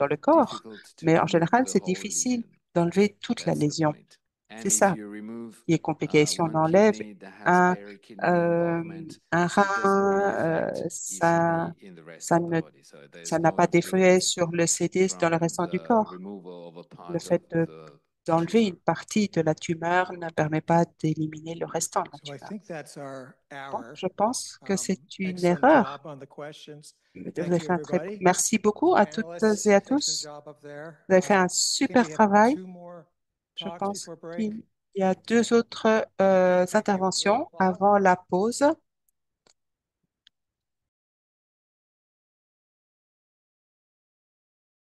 le corps, difficult to mais en remove général, the c'est whole difficile lesion. d'enlever toute la That's the lésion. point. And C'est if ça you remove qui est compliqué. Si on one enlève kidney that has perikidney involvement, un it doesn't really rein, affect ECD in the rest ça of the ne body. So there's ça n'a no pas d'effet evidence sur le CD dans le from restant du the corps. removal of a Le part fait of the d'enlever tumor. une partie de la tumeur ne permet pas d'éliminer le restant de la So I tumeur. think that's our Donc, hour. je pense que c'est une Excellent erreur. job on the questions. Vous Thank avez you, fait everybody. Merci beaucoup à toutes Panelists, et à excellent tous. job up there. Vous avez fait un I think super we have travail. 2 more Je talks pense before break. qu'il y a 2 autres interventions avant la pause.